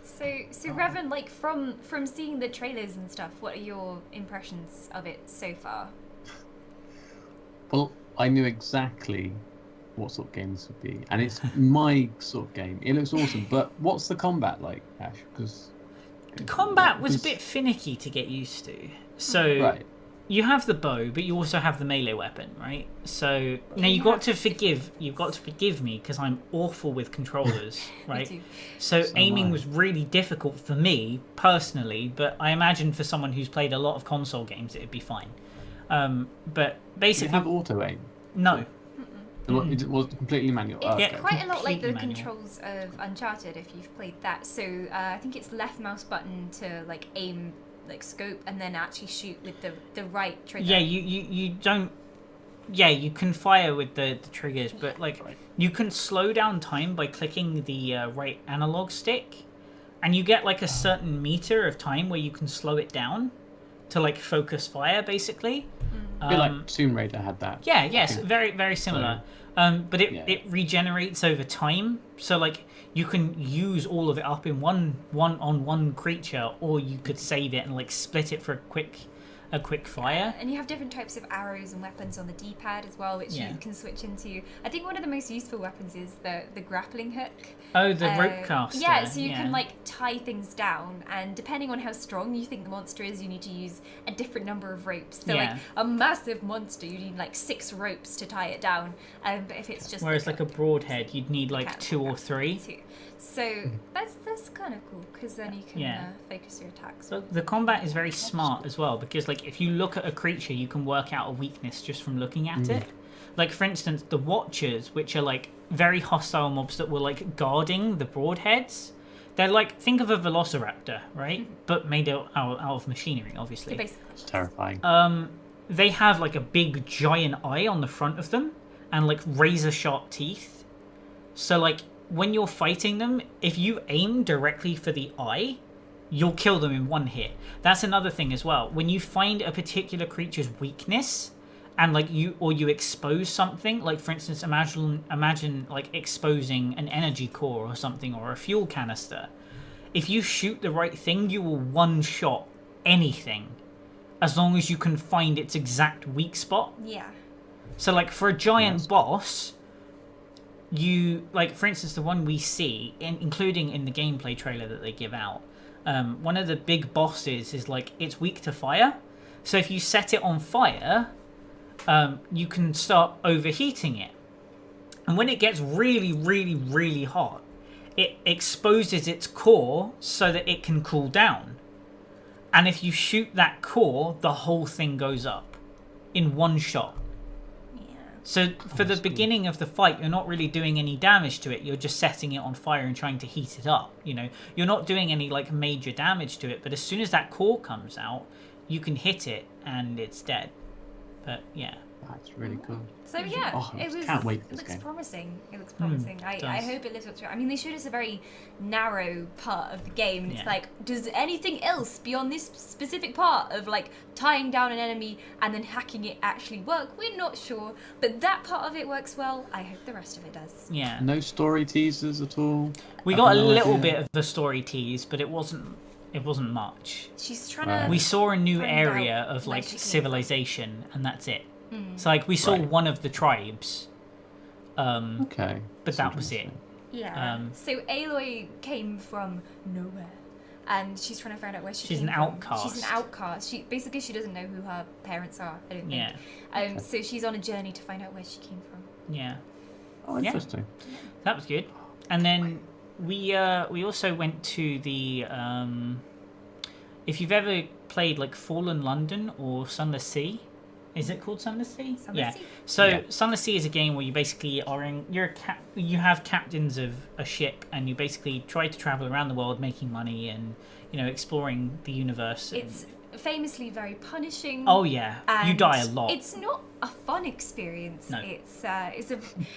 So Revan, like from seeing the trailers and stuff, what are your impressions of it so far? Well, I knew exactly what sort of game this would be, and it's my sort of game. It looks awesome, but what's the combat like, Ash? Because combat was a bit finicky to get used to. So you have the bow, but you also have the melee weapon, right? So now you've got to forgive me because I'm awful with controllers, right? So aiming was really difficult for me personally, but I imagine for someone who's played a lot of console games, it'd be fine. But Did it basically, have auto aim? no. It was completely manual. It's Oh, okay. quite a lot like the Completely manual. controls of Uncharted if you've played that. So I think it's left mouse button to like aim, like scope, and then actually shoot with the right trigger. Yeah, you don't. Yeah, you can fire with the triggers, but like you can slow down time by clicking the right analog stick, and you get like a certain meter of time where you can slow it down to like focus fire, basically. A bit like Tomb Raider had that. Yeah, yes, very very similar. But it regenerates over time, so like you can use all of it up in one creature, or you could save it and like split it for a quick fire. And you have different types of arrows and weapons on the D-pad as well, which you can switch into. I think one of the most useful weapons is the grappling hook. Oh, the rope caster. Yeah, so you can like tie things down, and depending on how strong you think the monster is, you need to use a different number of ropes. So like a massive monster, you need like 6 ropes to tie it down. But if it's just whereas like a broadhead, you'd need like 2 or 3. 2. So that's kind of cool, because then you can focus your attacks. So the combat is very smart as well, because like if you look at a creature, you can work out a weakness just from looking at it. Like for instance, the Watchers, which are like very hostile mobs that were like guarding the broadheads. They're like, think of a velociraptor, right? But made out of machinery, obviously. Basically. It's terrifying. They have like a big giant eye on the front of them and like razor sharp teeth. So like when you're fighting them, if you aim directly for the eye, you'll kill them in one hit. That's another thing as well. When you find a particular creature's weakness and like you expose something, like for instance, imagine like exposing an energy core or something, or a fuel canister. If you shoot the right thing, you will one-shot anything as long as you can find its exact weak spot. Yeah. So like for a giant boss, you like for instance the one we see including in the gameplay trailer that they give out, one of the big bosses is like it's weak to fire, so if you set it on fire, you can start overheating it, and when it gets really really really hot, it exposes its core so that it can cool down, and if you shoot that core, the whole thing goes up in one shot. So for the beginning of the fight, you're not really doing any damage to it. You're just setting it on fire and trying to heat it up. You know, you're not doing any like major damage to it. But as soon as that core comes out, you can hit it and it's dead. But yeah, that's really cool. So yeah, can't wait for it this looks game. promising. It looks promising. I does. hope it lives up to it. I mean, they showed us a very narrow part of the game, and it's like, does anything else beyond this specific part of like tying down an enemy and then hacking it actually work? We're not sure, but that part of it works well. I hope the rest of it does. Yeah. No story teasers at all. We got a little bit of the story tease, but it wasn't much. She's trying to. We saw a new find area out of where like she came civilization, and that's it. So like we saw one of the tribes. Okay. But that was it. Yeah. So Aloy came from nowhere, and she's trying to find out where she came She's an from. outcast. She's an outcast. She doesn't know who her parents are. I don't think. Yeah. So she's on a journey to find out where she came from. Yeah. Oh, interesting. That was good. And then we also went to the if you've ever played like Fallen London or Sunless Sea. Is it called Sunless Sea? Sunless Sea? So Sunless Sea is a game where you basically are you have captains of a ship, and you basically try to travel around the world making money and exploring the universe. It's famously very punishing. Oh yeah, you die a lot. It's not a fun experience. No. It's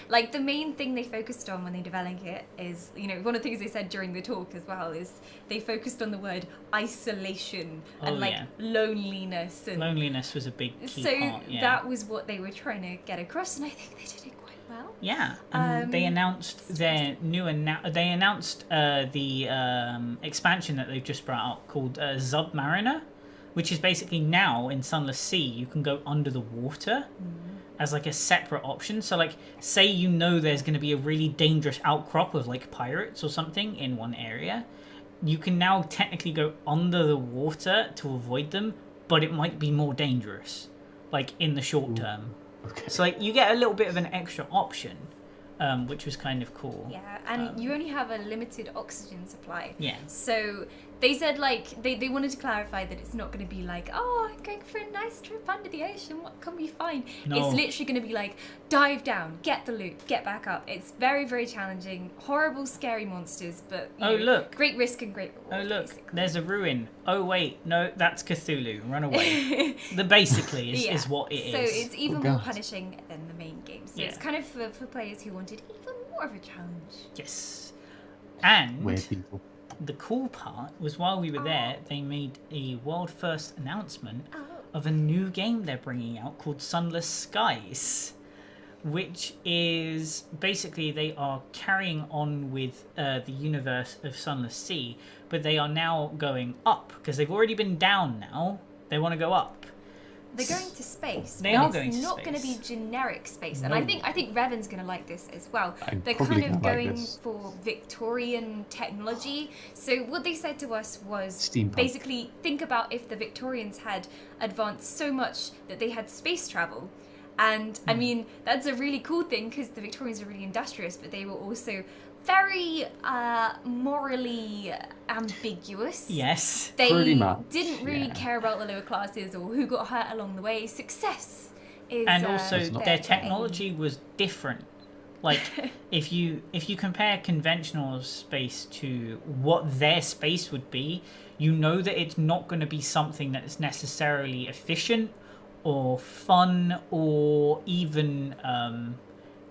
like the main thing they focused on when they developed it is, one of the things they said during the talk as well is they focused on the word isolation and loneliness. And loneliness was a big key part. Yeah. That was what they were trying to get across, and I think they did it quite well. Yeah, and they announced their new they announced the expansion that they've just brought out called Submariner, which is basically now in Sunless Sea you can go under the water as like a separate option. So like say there's going to be a really dangerous outcrop of like pirates or something in one area, you can now technically go under the water to avoid them, but it might be more dangerous like in the short term. Okay. So like you get a little bit of an extra option, which was kind of cool. Yeah, and you only have a limited oxygen supply. Yeah. So they said, like, they wanted to clarify that it's not going to be like, oh, I'm going for a nice trip under the ocean, what can we find? No. It's literally going to be like, dive down, get the loot, get back up. It's very, very challenging. Horrible, scary monsters, but you know, look. great risk and great reward. Oh, look, basically. there's a ruin. Oh, wait, no, that's Cthulhu. Run away. Basically is what it is. So it's even Oh, more God. punishing than the main game. So Yeah. it's kind of for players who wanted even more of a challenge. Yes. And Weird people. the cool part was while we were there, they made a world first announcement Oh. of a new game they're bringing out called Sunless Skies, which is basically they are carrying on with the universe of Sunless Sea, but they are now going up because they've already been down now. They want to go up. They're going to space. They but are it's going to not going to be space. generic space, and No. I think Revan's going to like this as well. I'm They're probably kind of gonna like going this. for Victorian technology. So what they said to us was Steampunk. basically think about if the Victorians had advanced so much that they had space travel. And I mean, that's a really cool thing because the Victorians are really industrious, but they were also very morally ambiguous. Yes. Pretty They much, didn't really yeah. care about the lower classes or who got hurt along the way. Success is And also It's not- their aim. technology was different. Like if you compare conventional space to what their space would be, you know that it's not going to be something that's necessarily efficient or fun or even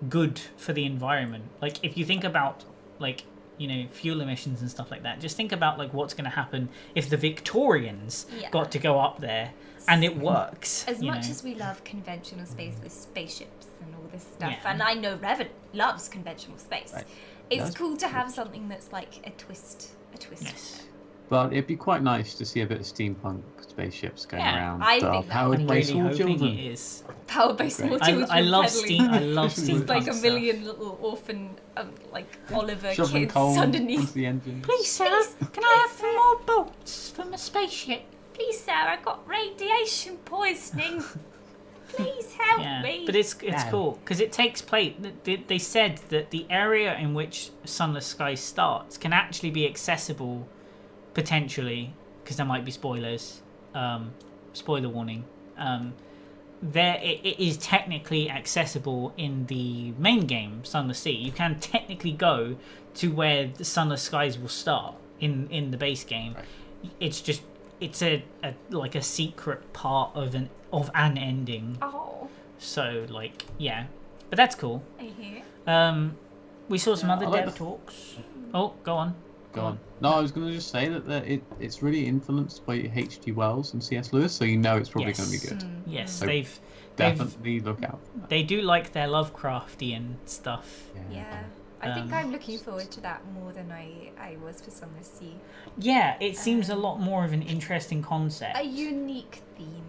good for the environment. Like if you think about like, you know, fuel emissions and stuff like that, just think about like what's going to happen if the Victorians Yeah. got to go up there and it works. As you much know? as we love conventional space with spaceships and all this stuff, Yeah. and I know Revan loves conventional space, Right. it's That's cool to have something that's like a twist. Yes. But it'd be quite nice to see a bit of steampunk spaceships going Yeah, around. I that think are that powered I'm by really small hoping children. it is. Powered by small children. I love pedaling. steam. I love Just steampunk Like a stuff. million little orphan, like Oliver Shoveling kids coal underneath. onto the engine. Please, Sarah, can I have some more bolts from the spaceship? Please, Sarah, I got radiation poisoning. Please help Yeah, me. but it's Yeah. cool because it takes place. They said that the area in which Sunless Skies starts can actually be accessible, potentially, because there might be spoilers. Spoiler warning. It is technically accessible in the main game, Sunless Sea. You can technically go to where the Sunless Skies will start in the base game. Right. It's a like a secret part of an ending. Oh, So like yeah, but that's cool. I hear. We saw some Yeah, other I like dev the- talks. Oh, go on. Go on. No, I was going to just say that it's really influenced by H.G. Wells and C.S. Lewis, so you know it's probably going to be good. Yes, So they've Definitely look out for that. they do like their Lovecraftian stuff. Yeah. I think Um, I'm looking forward to that more than I was for Sunless Sea. Yeah, it seems a lot more of an interesting concept. A unique theme.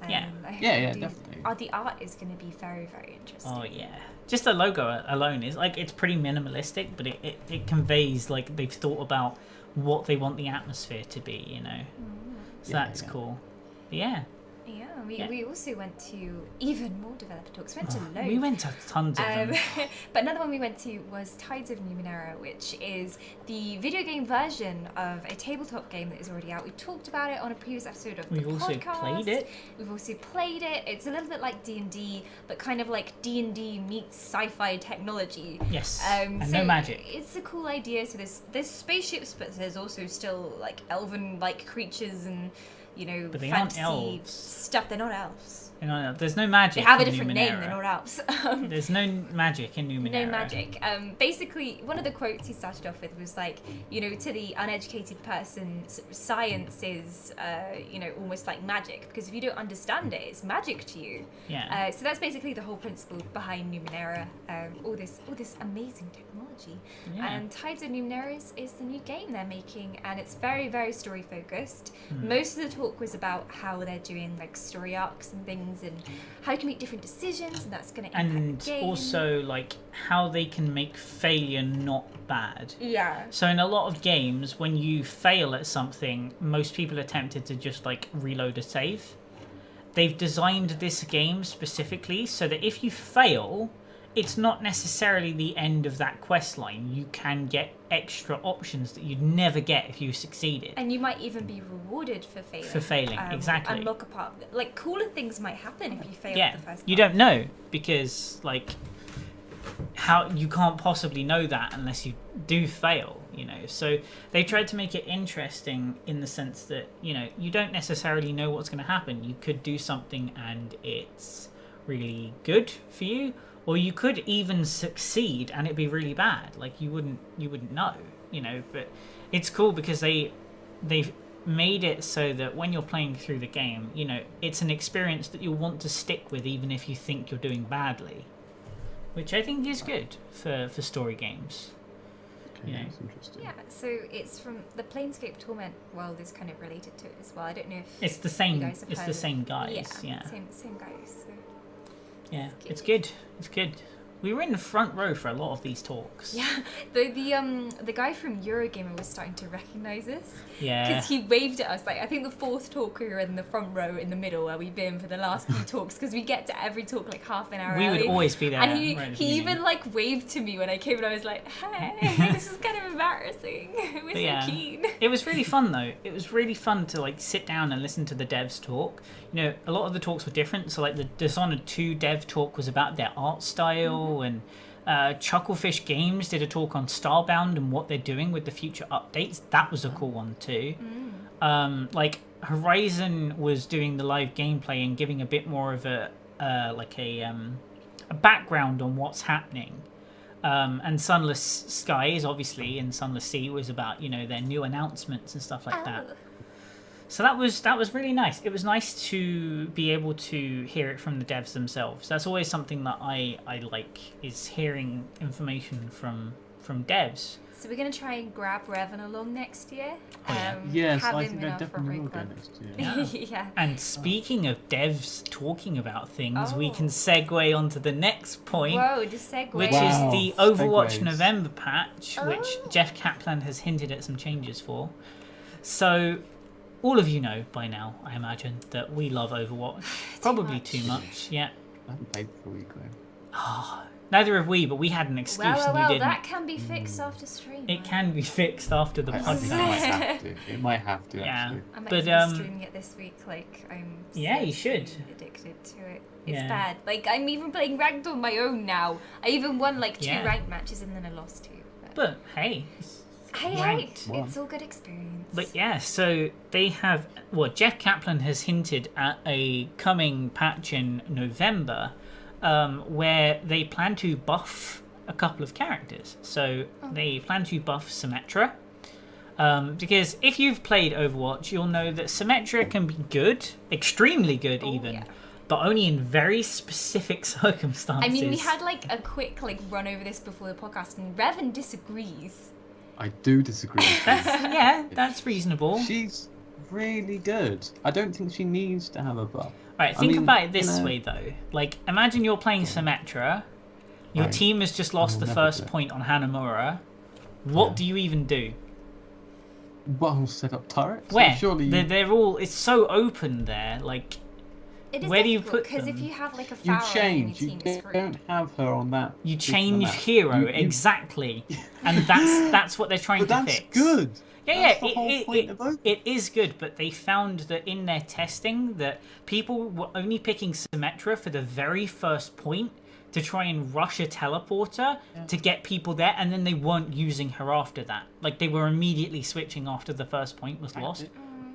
Yeah. I hope Yeah, they yeah, do- definitely. The art is going to be very, very interesting. Oh yeah, just the logo alone is like it's pretty minimalistic, but it conveys like they've thought about what they want the atmosphere to be, you know. So Yeah, that's yeah. cool. But yeah, Yeah, we also went to even more developer talks. We went to loads. we went to tons of them. But another one we went to was Tides of Numenera, which is the video game version of a tabletop game that is already out. We talked about it on a previous episode of We've the also podcast. played it. We've also played it. It's a little bit like D&D, but kind of like D&D meets sci-fi technology. Yes, and So no magic. It's a cool idea. So there's spaceships, but there's also still like elven-like creatures and But they aren't fantasy elves. stuff. They're not elves. You know, there's no magic. They have a in different Numenera. name. They're not elves. There's no magic in Numenera. No magic. Basically, one of the quotes he started off with was like, to the uneducated person, science is, almost like magic, because if you don't understand it, it's magic to you. Yeah. So that's basically the whole principle behind Numenera, all this amazing technology. Yeah. And Tides of Numenera is the new game they're making, and it's very, very story focused. Hmm. Most of the talk was about how they're doing like story arcs and things, and how you can make different decisions, and that's going to impact and the game. also like how they can make failure not bad. Yeah. So in a lot of games, when you fail at something, most people are tempted to just like reload a save. They've designed this game specifically so that if you fail it's not necessarily the end of that quest line. You can get extra options that you'd never get if you succeeded. And you might even be rewarded for failing. For failing, exactly. Unlock a part. Like, cooler things might happen if you fail Yeah, the first part. you don't know, because, like, how you can't possibly know that unless you do fail, you know. So they tried to make it interesting in the sense that, you know, you don't necessarily know what's going to happen. You could do something and it's really good for you, or you could even succeed and it'd be really bad. Like, you wouldn't know, you know. But it's cool because they've made it so that when you're playing through the game, you know, it's an experience that you'll want to stick with even if you think you're doing badly, which I think is good for story games. Okay, You know. that's interesting. Yeah, so it's from the Planescape Torment world is kind of related to it as well. I don't know if It's the you same. guys have It's heard the of- same guys. Yeah. Same guys. So. Yeah. It's good. It's good. We were in the front row for a lot of these talks. Yeah, the guy from Eurogamer was starting to recognise us. Yeah. Because he waved at us. Like, I think the fourth talk we were in the front row in the middle where we've been for the last few talks, because we get to every talk like half an hour We early. would always be there. And he right at the he beginning. even like waved to me when I came, and I was like, hey, this is kind of embarrassing. We're But so keen. It was really fun though. It was really fun to like sit down and listen to the devs talk. You know, a lot of the talks were different. So like the Dishonored 2 dev talk was about their art style, and Chucklefish Games did a talk on Starbound and what they're doing with the future updates. That was a cool one too. Like Horizon was doing the live gameplay and giving a bit more of a background on what's happening. And Sunless Skies, obviously, and Sunless Sea was about, you know, their new announcements and stuff like that. Oh. So that was really nice. It was nice to be able to hear it from the devs themselves. That's always something that I like, is hearing information from devs. So we're going to try and grab Revan along next year. Oh, yeah. Yes, have I him think in I our front definitely row will go club. next year. Yeah. And speaking of devs talking about things, we Oh. can segue on to the next point. Whoa, just segue. Which Wow. is the Overwatch Segues. November patch, which Oh. Jeff Kaplan has hinted at some changes for. So, all of you know by now, I imagine, that we love Overwatch. Probably much. too much, yeah. I haven't played for a week though. Neither have we, but we had an excuse Well, and you didn't. that can be fixed after stream. It can be fixed after the I think it podcast. might have to. It might have to, Yeah. actually. I might But, be streaming it this week. Like, I'm Yeah, you seriously should. addicted to it. It's Yeah. bad. Like, I'm even playing ranked on my own now. I even won like 2 Yeah. ranked matches and then I lost 2. But hey, Hey, ranked one. it's all good experience. but yeah, so they have, well, Jeff Kaplan has hinted at a coming patch in November where they plan to buff a couple of characters. So they plan to buff Symmetra. Because if you've played Overwatch, you'll know that Symmetra can be good, extremely good even, yeah. but only in very specific circumstances. I mean, we had like a quick like run over this before the podcast, and Revan disagrees. I do disagree with you. Yeah, that's reasonable. She's really good. I don't think she needs to have a buff. Alright, think mean, about it this you know- way though. Like, imagine you're playing Symmetra, your Right. team has just lost I'll the never first do it. point on Hanamura. What Yeah. do you even do? Well, set up turrets? Where? Surely They're all, it's so open there, like, It is Where do you difficult put because if them? you have like a you Pharah change. in You your team, it's don't have her on that. you particular change map. hero, You- exactly. And that's what they're trying But to that's fix. good. Yeah, That's the yeah, whole point of Overwatch. it is good, but they found that in their testing that people were only picking Symmetra for the very first point to try and rush a teleporter to get people there, and then they weren't using her after that. Like, they were immediately switching after the first point was lost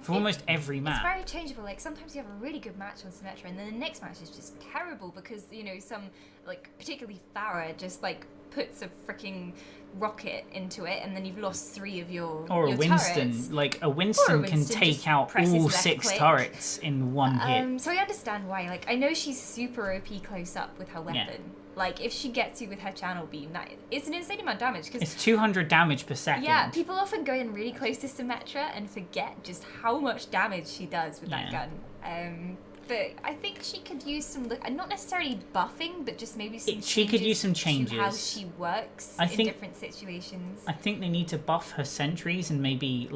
for almost every It's map. very changeable. Like sometimes you have a really good match on Symmetra, and then the next match is just terrible because you know some like particularly Farah just like puts a freaking rocket into it, and then you've lost 3 of your Or a your Winston. turrets. Like, a Winston can Winston take just out presses all left 6 click. turrets in one hit. So I understand why. Like I know she's super OP close up with her weapon. Yeah. Like if she gets you with her channel beam, that it's an insane amount of damage. Because It's 200 damage per second. yeah, people often go in really close to Symmetra and forget just how much damage she does with that Yeah. gun. But I think she could use some, not necessarily buffing, but just maybe some. She could use some to how changes. she works I in think- different situations. I think they need to buff her sentries and maybe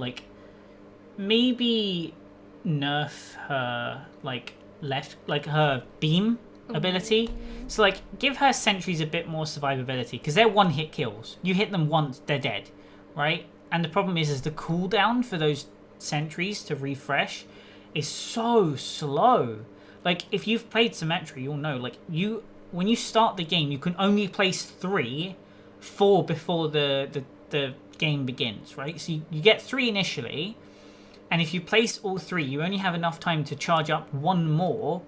nerf her like her beam ability. So like give her sentries a bit more survivability because they're one hit kills. You hit them once, they're dead, right? And the problem is the cooldown for those sentries to refresh is so slow. Like if you've played Symmetry, you'll know like when you start the game you can only place 4 before the game begins, right? So you get 3 initially, and if you place all 3 you only have enough time to charge up 1 more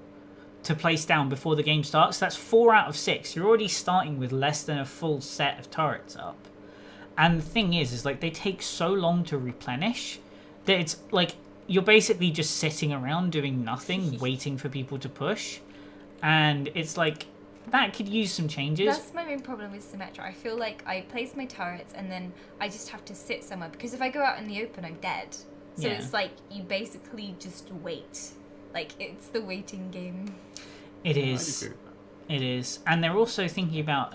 to place down before the game starts. That's 4 out of 6. You're already starting with less than a full set of turrets up. And the thing is like they take so long to replenish that it's like you're basically just sitting around doing nothing, waiting for people to push. And it's like that could use some changes. That's my main problem with Symmetra. I feel like I place my turrets and then I just have to sit somewhere because if I go out in the open, I'm dead. So Yeah. it's like you basically just wait. Like it's the waiting game. It I'd is. agree with that. It is. And they're also thinking about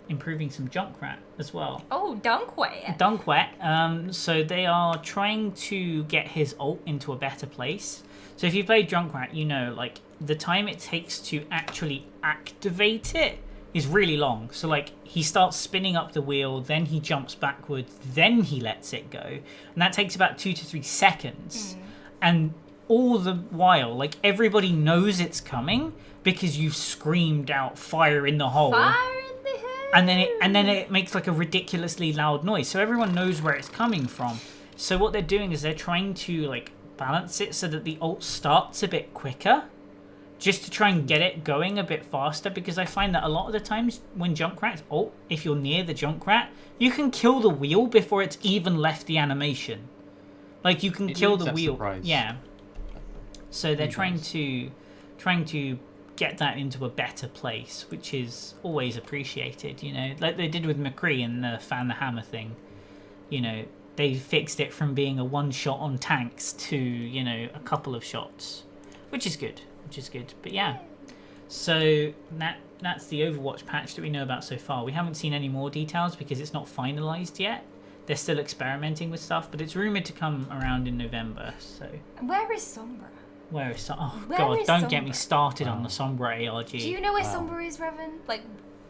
improving some Junkrat as well. Oh, Dunkway. Dunkwet. So they are trying to get his ult into a better place. So if you play Junkrat, you know, like, the time it takes to actually activate it is really long. So, like, he starts spinning up the wheel, then he jumps backwards, then he lets it go. And that takes about 2 to 3 seconds. And all the while, like, everybody knows it's coming because you've screamed out fire in the hole. Fire in the hole. And then it makes like a ridiculously loud noise, so everyone knows where it's coming from. So what they're doing is they're trying to like balance it so that the ult starts a bit quicker, just to try and get it going a bit faster. Because I find that a lot of the times when Junkrat's ult, if you're near the Junkrat, you can kill the wheel before it's even left the animation. Like you can kill the wheel. Surprise. Yeah. So they're trying to get that into a better place, which is always appreciated, you know, like they did with McCree and the fan the hammer thing. You know, they fixed it from being a one shot on tanks to, you know, a couple of shots, which is good. But yeah, so that's the Overwatch patch that we know about so far. We haven't seen any more details because it's not finalized yet. They're still experimenting with stuff, but it's rumored to come around in November. So Where is Sombra? where is Where God, is don't get me Sombra? started on the Sombra ARG. Do you know where Sombra is, Revan? Like,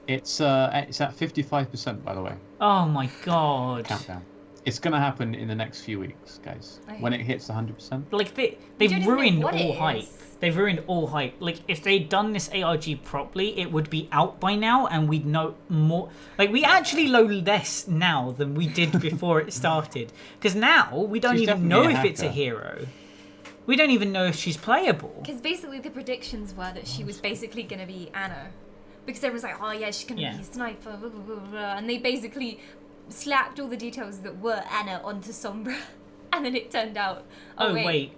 It's at 55%, by the way. Oh my God. Countdown. It's gonna happen in the next few weeks, guys. When it hits 100%. Like don't they've even know ruined what all it hype. is. They've ruined all hype. Like if they'd done this ARG properly, it would be out by now, and we'd know more. Like we actually know less now than we did before it started. Because now we don't She's even know definitely a if it's a hacker. hero. We don't even know if she's playable. because basically the predictions were that she was basically going to be Anna. Because everyone's like, oh yeah, she's going to Yeah. be a sniper, blah, blah, blah, blah. And they basically slapped all the details that were Anna onto Sombra. And then it turned out, Oh wait,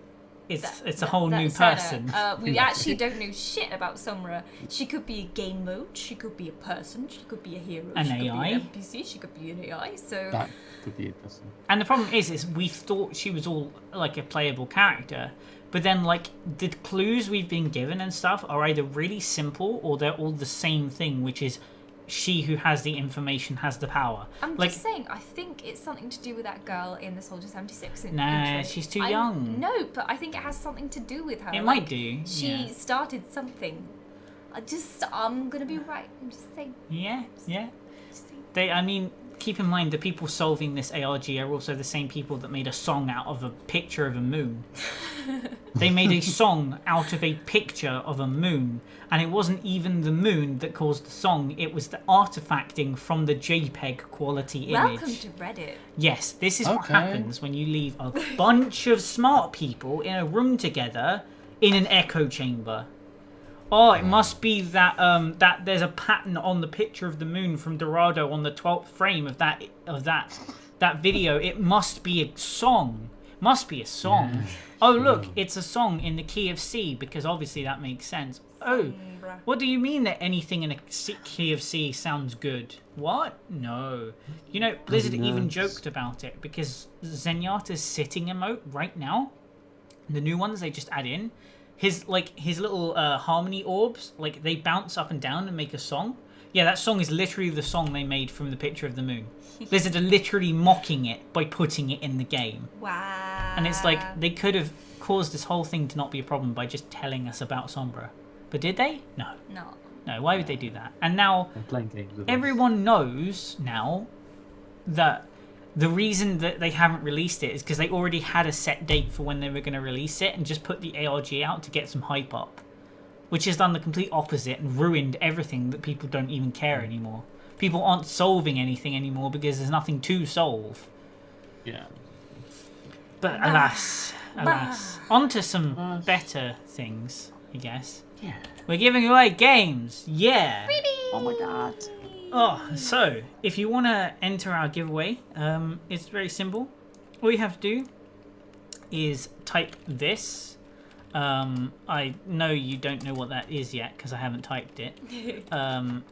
it's a whole new person. We actually don't know shit about Sombra. She could be a game mode, she could be a person, she could be a hero, An she AI. could be an NPC, she could be an AI, so... That could be interesting. And the problem is we thought she was all like a playable character, but then like the clues we've been given and stuff are either really simple or they're all the same thing, which is she who has the information has the power. I'm like, just saying, I think it's something to do with that girl in the Soldier 76 Nah, intro. she's too young. No, but I think it has something to do with her. It Like, might do. She started something. I'm gonna be right. I'm just saying. Yeah. Just saying. I mean, keep in mind the people solving this ARG are also the same people that made a song out of a picture of a moon. They made a song out of a picture of a moon, and it wasn't even the moon that caused the song, it was the artifacting from the JPEG quality image. Welcome to Reddit. Yes, this is what Okay. happens when you leave a bunch of smart people in a room together in an echo chamber. Oh, it must be that that there's a pattern on the picture of the moon from Dorado on the 12th frame of that video. It must be a song. Must be a song. Yeah, Oh, look, it's a song in the key of C, because obviously that makes sense. Oh, Sombra. what do you mean that anything in a key of C sounds good? What? No. You know, Blizzard even joked about it, because Zenyatta's sitting emote right now, the new ones they just add in, his little harmony orbs, like they bounce up and down and make a song. Yeah, that song is literally the song they made from the picture of the moon. Blizzard are literally mocking it by putting it in the game. Wow. And it's like they could have caused this whole thing to not be a problem by just telling us about Sombra. But did they? No. No. Why would they do that? And now They're playing games with us. everyone knows now that the reason that they haven't released it is because they already had a set date for when they were going to release it and just put the ARG out to get some hype up, which has done the complete opposite and ruined everything that people don't even care anymore. People aren't solving anything anymore because there's nothing to solve. Yeah. But alas. On to some better things, I guess. Yeah. We're giving away games. Yeah. Oh my god. Oh, so if you want to enter our giveaway, it's very simple. All you have to do is type this. I know you don't know what that is yet because I haven't typed it. But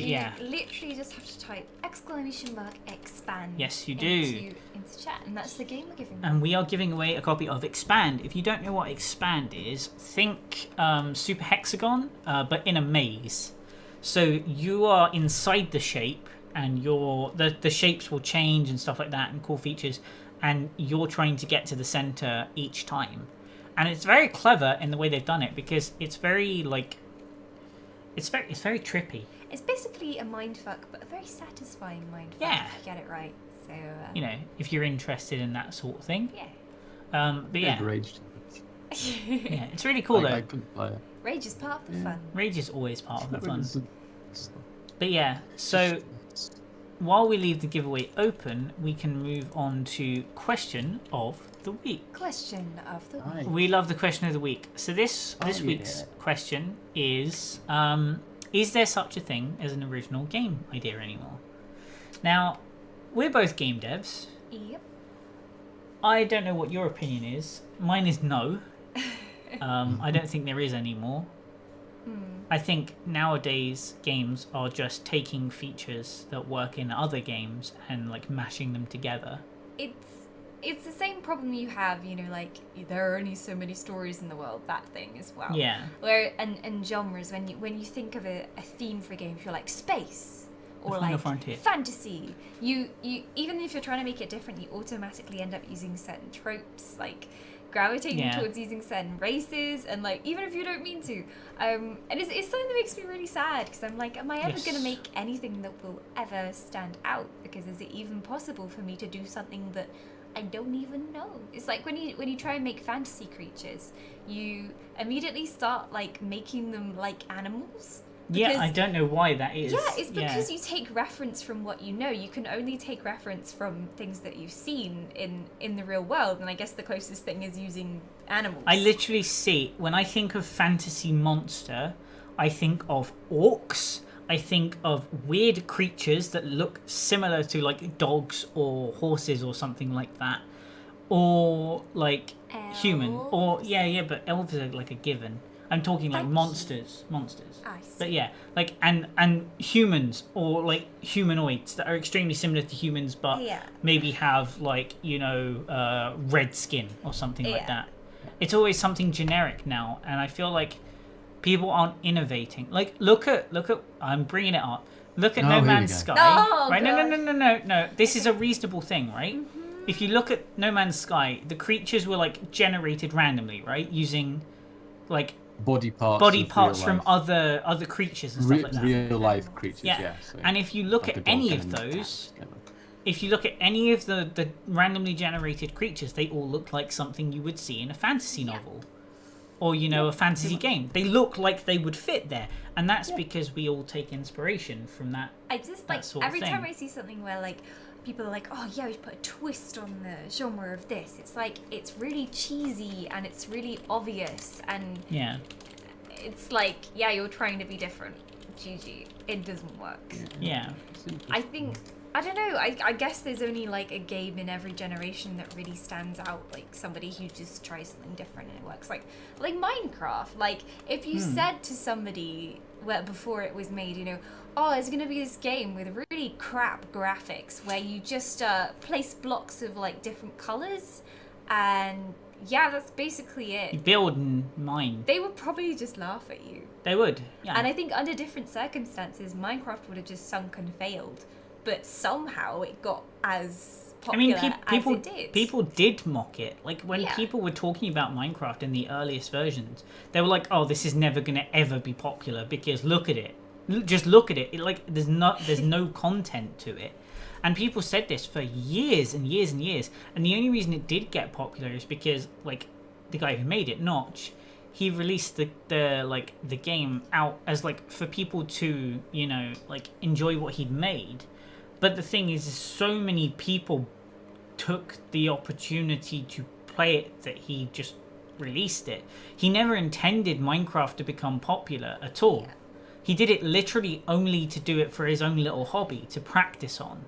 yeah. You literally just have to type !expand. Yes, you do. Into chat, and that's the game we're giving. And we are giving away a copy of Expand. If you don't know what Expand is, think Super Hexagon, but in a maze. So you are inside the shape, and the shapes will change and stuff like that, and cool features, and you're trying to get to the center each time. And it's very clever in the way they've done it because it's very like. It's very trippy. It's basically a mindfuck, but a very satisfying mindfuck Yeah. if you get it right. So You know, if you're interested in that sort of thing. yeah. But yeah, Rage. yeah, it's really cool I though. couldn't play it. Rage is part of the fun. Rage is always part of the fun. It's- But yeah, so while we leave the giveaway open, we can move on to question of the week. Question of the week. Right. We love the question of the week. So this yeah. week's question is there such a thing as an original game idea anymore? Now, we're both game devs. Yep. I don't know what your opinion is. Mine is no. I don't think there is anymore. I think nowadays games are just taking features that work in other games and like mashing them together. It's the same problem you have, you know, like there are only so many stories in the world, that thing as well. Yeah. Where and genres, when you think of a theme for games, you're like space or Final like Frontier. fantasy. You even if you're trying to make it different, you automatically end up using certain tropes, like gravitating towards using certain races, and like even if you don't mean to. And it's something that makes me really sad because I'm like, am I ever going to make anything that will ever stand out? Because is it even possible for me to do something that I don't even know? It's like when you try and make fantasy creatures, you immediately start like making them like animals. Yeah, I don't know why that is. Yeah, it's because you take reference from what you know. You can only take reference from things that you've seen in the real world, and I guess the closest thing is using animals. I literally see, when I think of fantasy monster, I think of orcs, I think of weird creatures that look similar to like dogs or horses or something like that, or like human, or but elves are like a given. I'm talking like monsters. I see. But yeah, like and humans or like humanoids that are extremely similar to humans, but maybe have like red skin or something like that. It's always something generic now, and I feel like people aren't innovating. Like look at I'm bringing it up. Look at No Man's Sky. Oh, right? No. This is a reasonable thing, right? Mm-hmm. If you look at No Man's Sky, the creatures were like generated randomly, right? Using like body parts from other creatures and stuff like that. Real life creatures, yeah. So and if you look like at any of those, if you look at any of the randomly generated creatures, they all look like something you would see in a fantasy novel. Or, a fantasy game. They look like they would fit there. And that's because we all take inspiration from that. I just like, every time I see something where like people are like, oh yeah, we should put a twist on the genre of this. It's like, it's really cheesy and it's really obvious. And it's like, you're trying to be different. GG. It doesn't work. Yeah. I don't know, I guess there's only like a game in every generation that really stands out, like somebody who just tries something different and it works. Like Minecraft. Like if you said to somebody before it was made, oh, there's gonna be this game with really crap graphics where you just place blocks of like different colours and that's basically it. You build and mine. They would probably just laugh at you. They would, yeah. And I think under different circumstances, Minecraft would have just sunk and failed. but somehow it got as I mean, popular people as it did. people did mock it. Like when Yeah. people were talking about Minecraft in the earliest versions, they were like, "Oh, this is never gonna ever be popular because look at it. Just look at it. Like there's no content to it." And people said this for years and years and years. And the only reason it did get popular is because like the guy who made it, Notch, he released the game out as like for people to, you know, like enjoy what he'd made. But the thing is so many people took the opportunity to play it that he just released it. He never intended Minecraft to become popular at all. Yeah. He did it literally only to do it for his own little hobby, to practice on,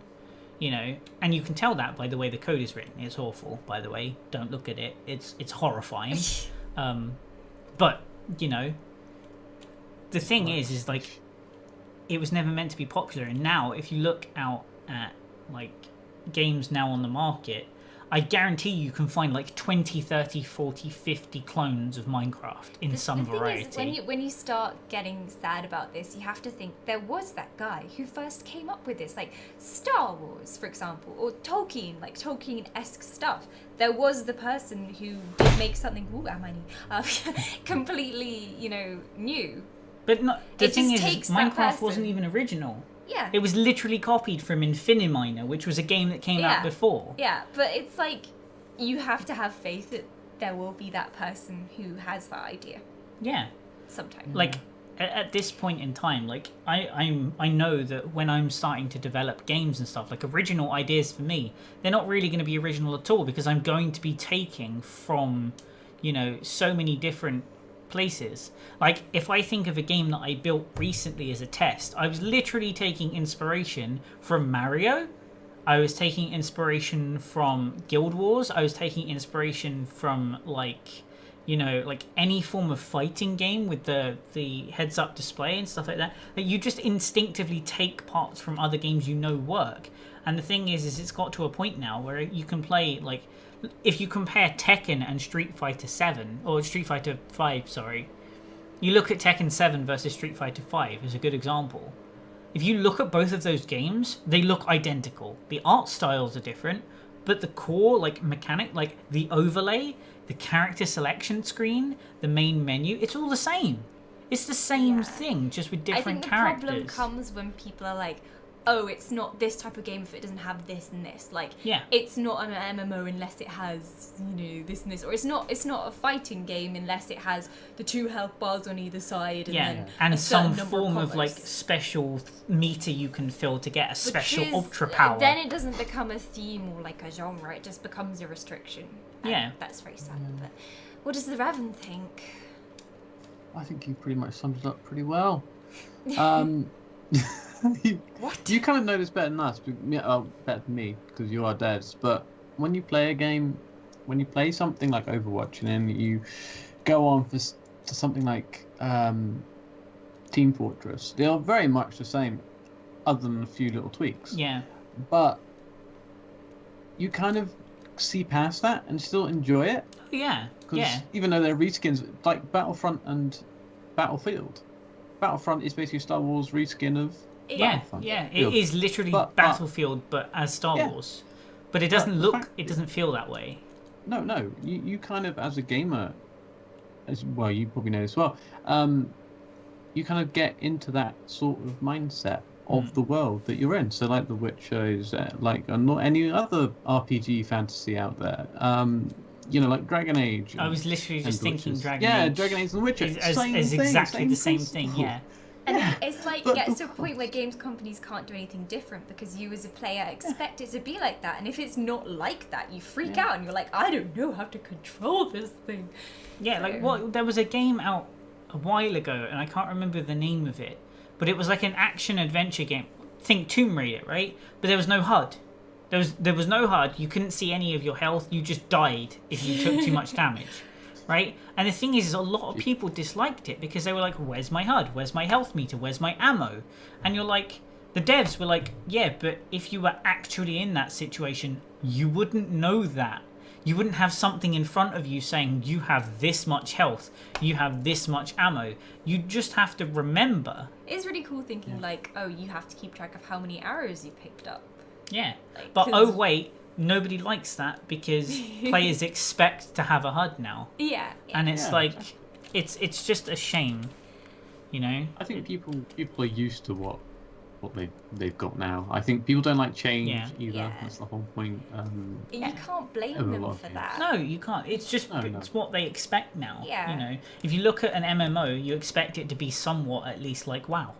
you know. And you can tell that by the way the code is written. It's awful, by the way. Don't look at it. It's horrifying. But, you know, the thing is like, it was never meant to be popular. And now, if you look out at, like, games now on the market, I guarantee you can find, like, 20, 30, 40, 50 clones of Minecraft in some variety. The thing is, when you start getting sad about this, you have to think there was that guy who first came up with this, like Star Wars, for example, or Tolkien, like Tolkien-esque stuff. There was the person who did make something, completely, you know, new. But the thing is, takes that Minecraft person. wasn't even original. Yeah. It was literally copied from Infiniminer, which was a game that came out before. Yeah, but it's like, you have to have faith that there will be that person who has that idea. Yeah. Sometime. Like, at this point in time, like, I know that when I'm starting to develop games and stuff, like, original ideas for me, they're not really going to be original at all, because I'm going to be taking from, you know, so many different places. Like, if I think of a game that I built recently as a test, I was literally taking inspiration from Mario. I was taking inspiration from Guild Wars. I was taking inspiration from, like, you know, like any form of fighting game with the heads-up display and stuff like that. Like, you just instinctively take parts from other games you know work. And the thing is it's got to a point now where you can play, like, if you compare Tekken and Street Fighter 7, or Street Fighter 5, sorry, you look at Tekken 7 versus Street Fighter 5 as a good example. If you look at both of those games, they look identical. The art styles are different, but the core, like, mechanic, like, the overlay, the character selection screen, the main menu, it's all the same. It's the same thing, just with different characters. I think the problem comes when people are like, oh, it's not this type of game if it doesn't have this and this. Like, it's not an MMO unless it has, you know, this and this. Or it's not a fighting game unless it has the 2 health bars on either side. And some form of, like, special meter you can fill to get a special ultra power. Then it doesn't become a theme or, like, a genre. It just becomes a restriction. And that's very sad. But what does the Raven think? I think you pretty much summed it up pretty well. What? You kind of know this better than us, better than me, because you are devs. But when you play a game, when you play something like Overwatch, and then you go on for something like Team Fortress, they are very much the same, other than a few little tweaks. Yeah. But you kind of see past that and still enjoy it. Yeah. Because even though they're reskins, like Battlefront and Battlefield. Battlefront is basically a Star Wars reskin of Battlefront. Yeah, it is literally Battlefield, but as Star Wars. But it doesn't it doesn't feel that way. No. You kind of, as a gamer, as well, you probably know as well, you kind of get into that sort of mindset of the world that you're in. So, like The Witcher is like not any other RPG fantasy out there. You know, like Dragon Age. I was literally just thinking Dragon Age. Yeah, Dragon Age and The Witcher. Is exactly the same thing, yeah. And it's like, it gets to a point where games companies can't do anything different because you as a player expect it to be like that. And if it's not like that, you freak out and you're like, I don't know how to control this thing. Yeah, there was a game out a while ago, and I can't remember the name of it, but it was like an action-adventure game. Think Tomb Raider, right? But there was no HUD. There was no HUD. You couldn't see any of your health. You just died if you took too much damage, right? And the thing is a lot of people disliked it because they were like, where's my HUD? Where's my health meter? Where's my ammo? And you're like, the devs were like, yeah, but if you were actually in that situation, you wouldn't know that. You wouldn't have something in front of you saying you have this much health, you have this much ammo. You just have to remember. It's really cool thinking like, oh, you have to keep track of how many arrows you picked up. Yeah. Like, But 'cause- oh wait, nobody likes that because players expect to have a HUD now. Yeah. And it's Yeah, like exactly. it's just a shame, you know? I think people are used to what they've got now. I think people don't like change either. Yeah. That's the whole point. You can't blame Of a them lot of for games. that. No, you can't. It's just No. it's what they expect now. Yeah. You know, if you look at an MMO, you expect it to be somewhat at least like WoW.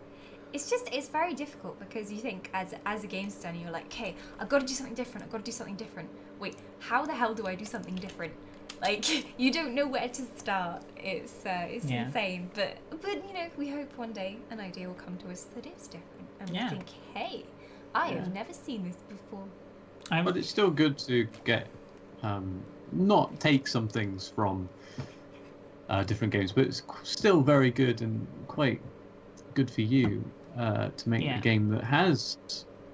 It's very difficult because you think as a game designer, you're like, okay, I've got to do something different. I've got to do something different. Wait, how the hell do I do something different? Like, you don't know where to start. It's insane. But you know, we hope one day an idea will come to us that is different, and we think, hey, I have never seen this before. But it's still good to get not take some things from different games, but it's still very good and quite good for you to make a game that has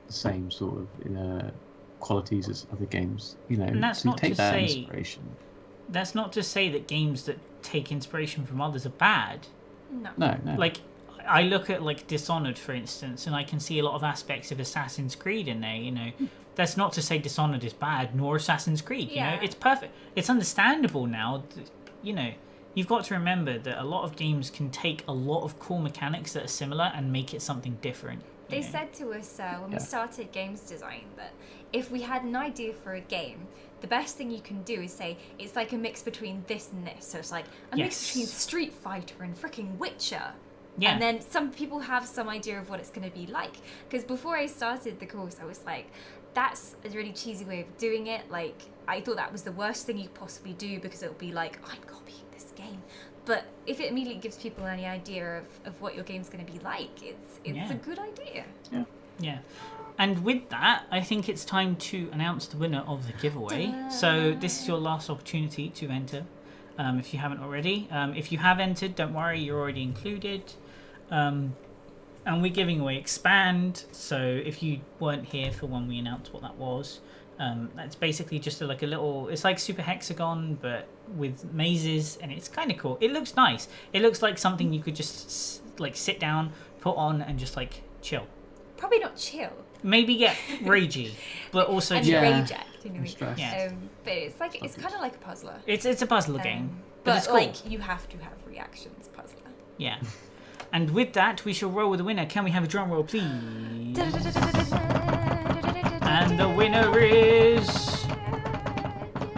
the same sort of qualities as other games. You know, And that's so you not take to that say- inspiration. That's not to say that games that take inspiration from others are bad. No. Like, I look at like Dishonored, for instance, and I can see a lot of aspects of Assassin's Creed in there. You know, that's not to say Dishonored is bad, nor Assassin's Creed. You know, it's perfect. It's understandable now. You know, you've got to remember that a lot of games can take a lot of cool mechanics that are similar and make it something different. They said to us when we started games design that if we had an idea for a game, the best thing you can do is say it's like a mix between this and this. So it's like a mix between Street Fighter and freaking Witcher. Yeah. And then some people have some idea of what it's going to be like. Because before I started the course, I was like, that's a really cheesy way of doing it. Like, I thought that was the worst thing you could possibly do because it'll be like, I'm copying this game. But if it immediately gives people any idea of what your game's going to be like, it's a good idea. Yeah. And with that, I think it's time to announce the winner of the giveaway. So this is your last opportunity to enter, if you haven't already. If you have entered, don't worry, you're already included. And we're giving away Expand. So if you weren't here for when we announced what that was, that's basically just like a little, it's like Super Hexagon, but with mazes, and it's kind of cool. It looks nice. It looks like something you could just like sit down, put on, and just like chill. Probably not chill. Maybe get ragey, but also And chill. rage act, you know. Stress. Yeah. But it's kind of like a puzzler. It's a puzzle game, but But it's cool. like you have to have reactions puzzler. Yeah. And with that, we shall roll with the winner. Can we have a drum roll, please? And the winner is...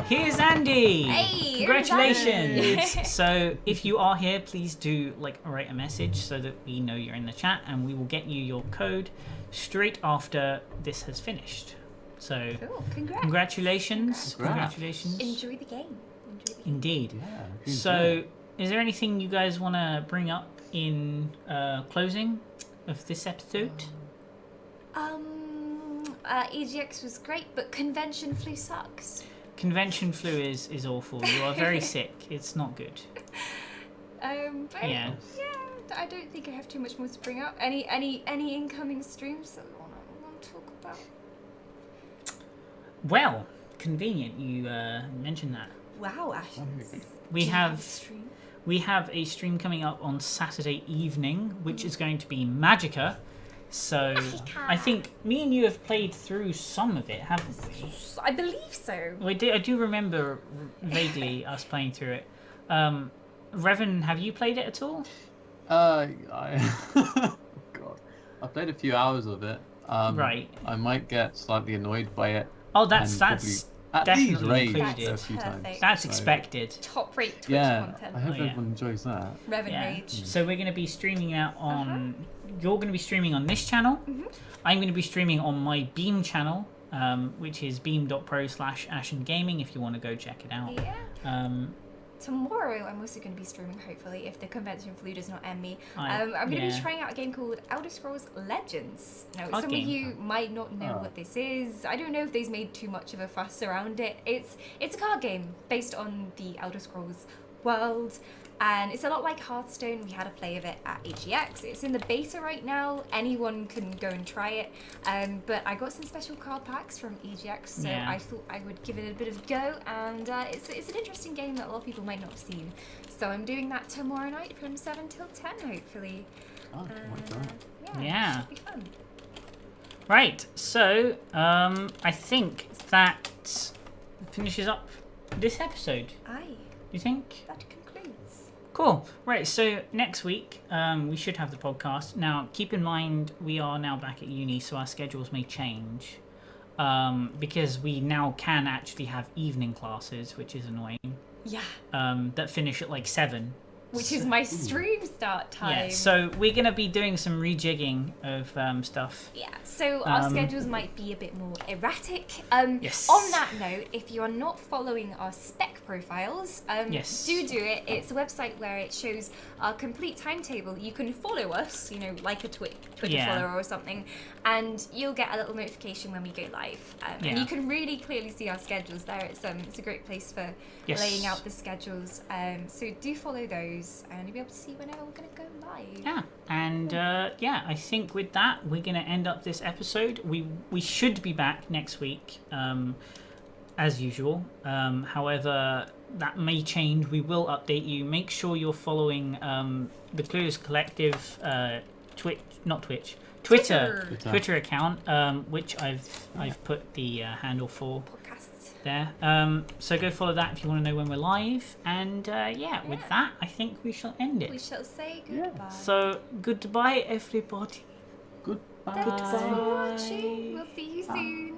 Here's Andy! Hey, Congratulations! So, if you are here, please do write a message so that we know you're in the chat, and we will get you your code straight after this has finished. So, Cool. Congrats. congratulations! Congrats. Congratulations! Enjoy the game. Indeed. Yeah. So, is there anything you guys want to bring up in closing of this episode? EGX was great, but convention flu sucks. Convention flu is awful. You are very sick. It's not good. But Yeah. I don't think I have too much more to bring up. Any incoming streams that we want to talk about? Well, convenient you mentioned that. Wow, Ashen. We have stream. we have a stream coming up on Saturday evening, which is going to be Magicka. So I think me and you have played through some of it, haven't we? I believe so. I do remember vaguely us playing through it. Revan, have you played it at all? God, I played a few hours of it. Right. I might get slightly annoyed by it. Oh, that's and probably at definitely least rage included. a few times. Perfect. That's So, expected. Top rate Twitch Yeah, content. I hope Oh, yeah. everyone enjoys that. Revan Yeah. Rage. So we're going to be streaming out on. You're going to be streaming on this channel. I'm going to be streaming on my Beam channel, which is beam.pro/Ashen Gaming. If you want to go check it out. Yeah. Tomorrow I'm also going to be streaming, hopefully, if the convention flu does not end me. I'm going to be trying out a game called Elder Scrolls Legends. Now, Card some game. of you might not know Oh. what this is. I don't know if they've made too much of a fuss around it. It's a card game based on the Elder Scrolls world. And it's a lot like Hearthstone. We had a play of it at EGX. It's in the beta right now. Anyone can go and try it. But I got some special card packs from EGX, so Yeah. I thought I would give it a bit of a go. And it's an interesting game that a lot of people might not have seen. So I'm doing that tomorrow night from 7 till 10, hopefully. Oh, my God. Yeah. Should be fun. Right, so I think that finishes up this episode. Aye, You think? that concludes. Cool. Right, so next week we should have the podcast. Now, keep in mind we are now back at uni, so our schedules may change because we now can actually have evening classes, which is annoying. Yeah. That finish at like 7. Which is my stream start time. Yeah, so we're going to be doing some rejigging of stuff. Yeah, so our schedules might be a bit more erratic. Yes. On that note, if you are not following our spec profiles, Yes. do it. It's a website where it shows our complete timetable. You can follow us, like a Twitter Yeah. follower or something, and you'll get a little notification when we go live. Yeah. And you can really clearly see our schedules there. It's a great place for Yes. laying out the schedules. So do follow those, and you'll be able to see whenever we're going to go live. Yeah, and I think with that we're going to end up this episode. We should be back next week, as usual. However, that may change. We will update you. Make sure you're following the Clueless Collective Twitter account, which I've put the handle for Podcasts. there. So go follow that if you want to know when we're live. And with that, I think we shall end it. We shall say Yeah. goodbye. So goodbye, everybody. Goodbye. Thanks for Goodbye. watching. We'll see you soon.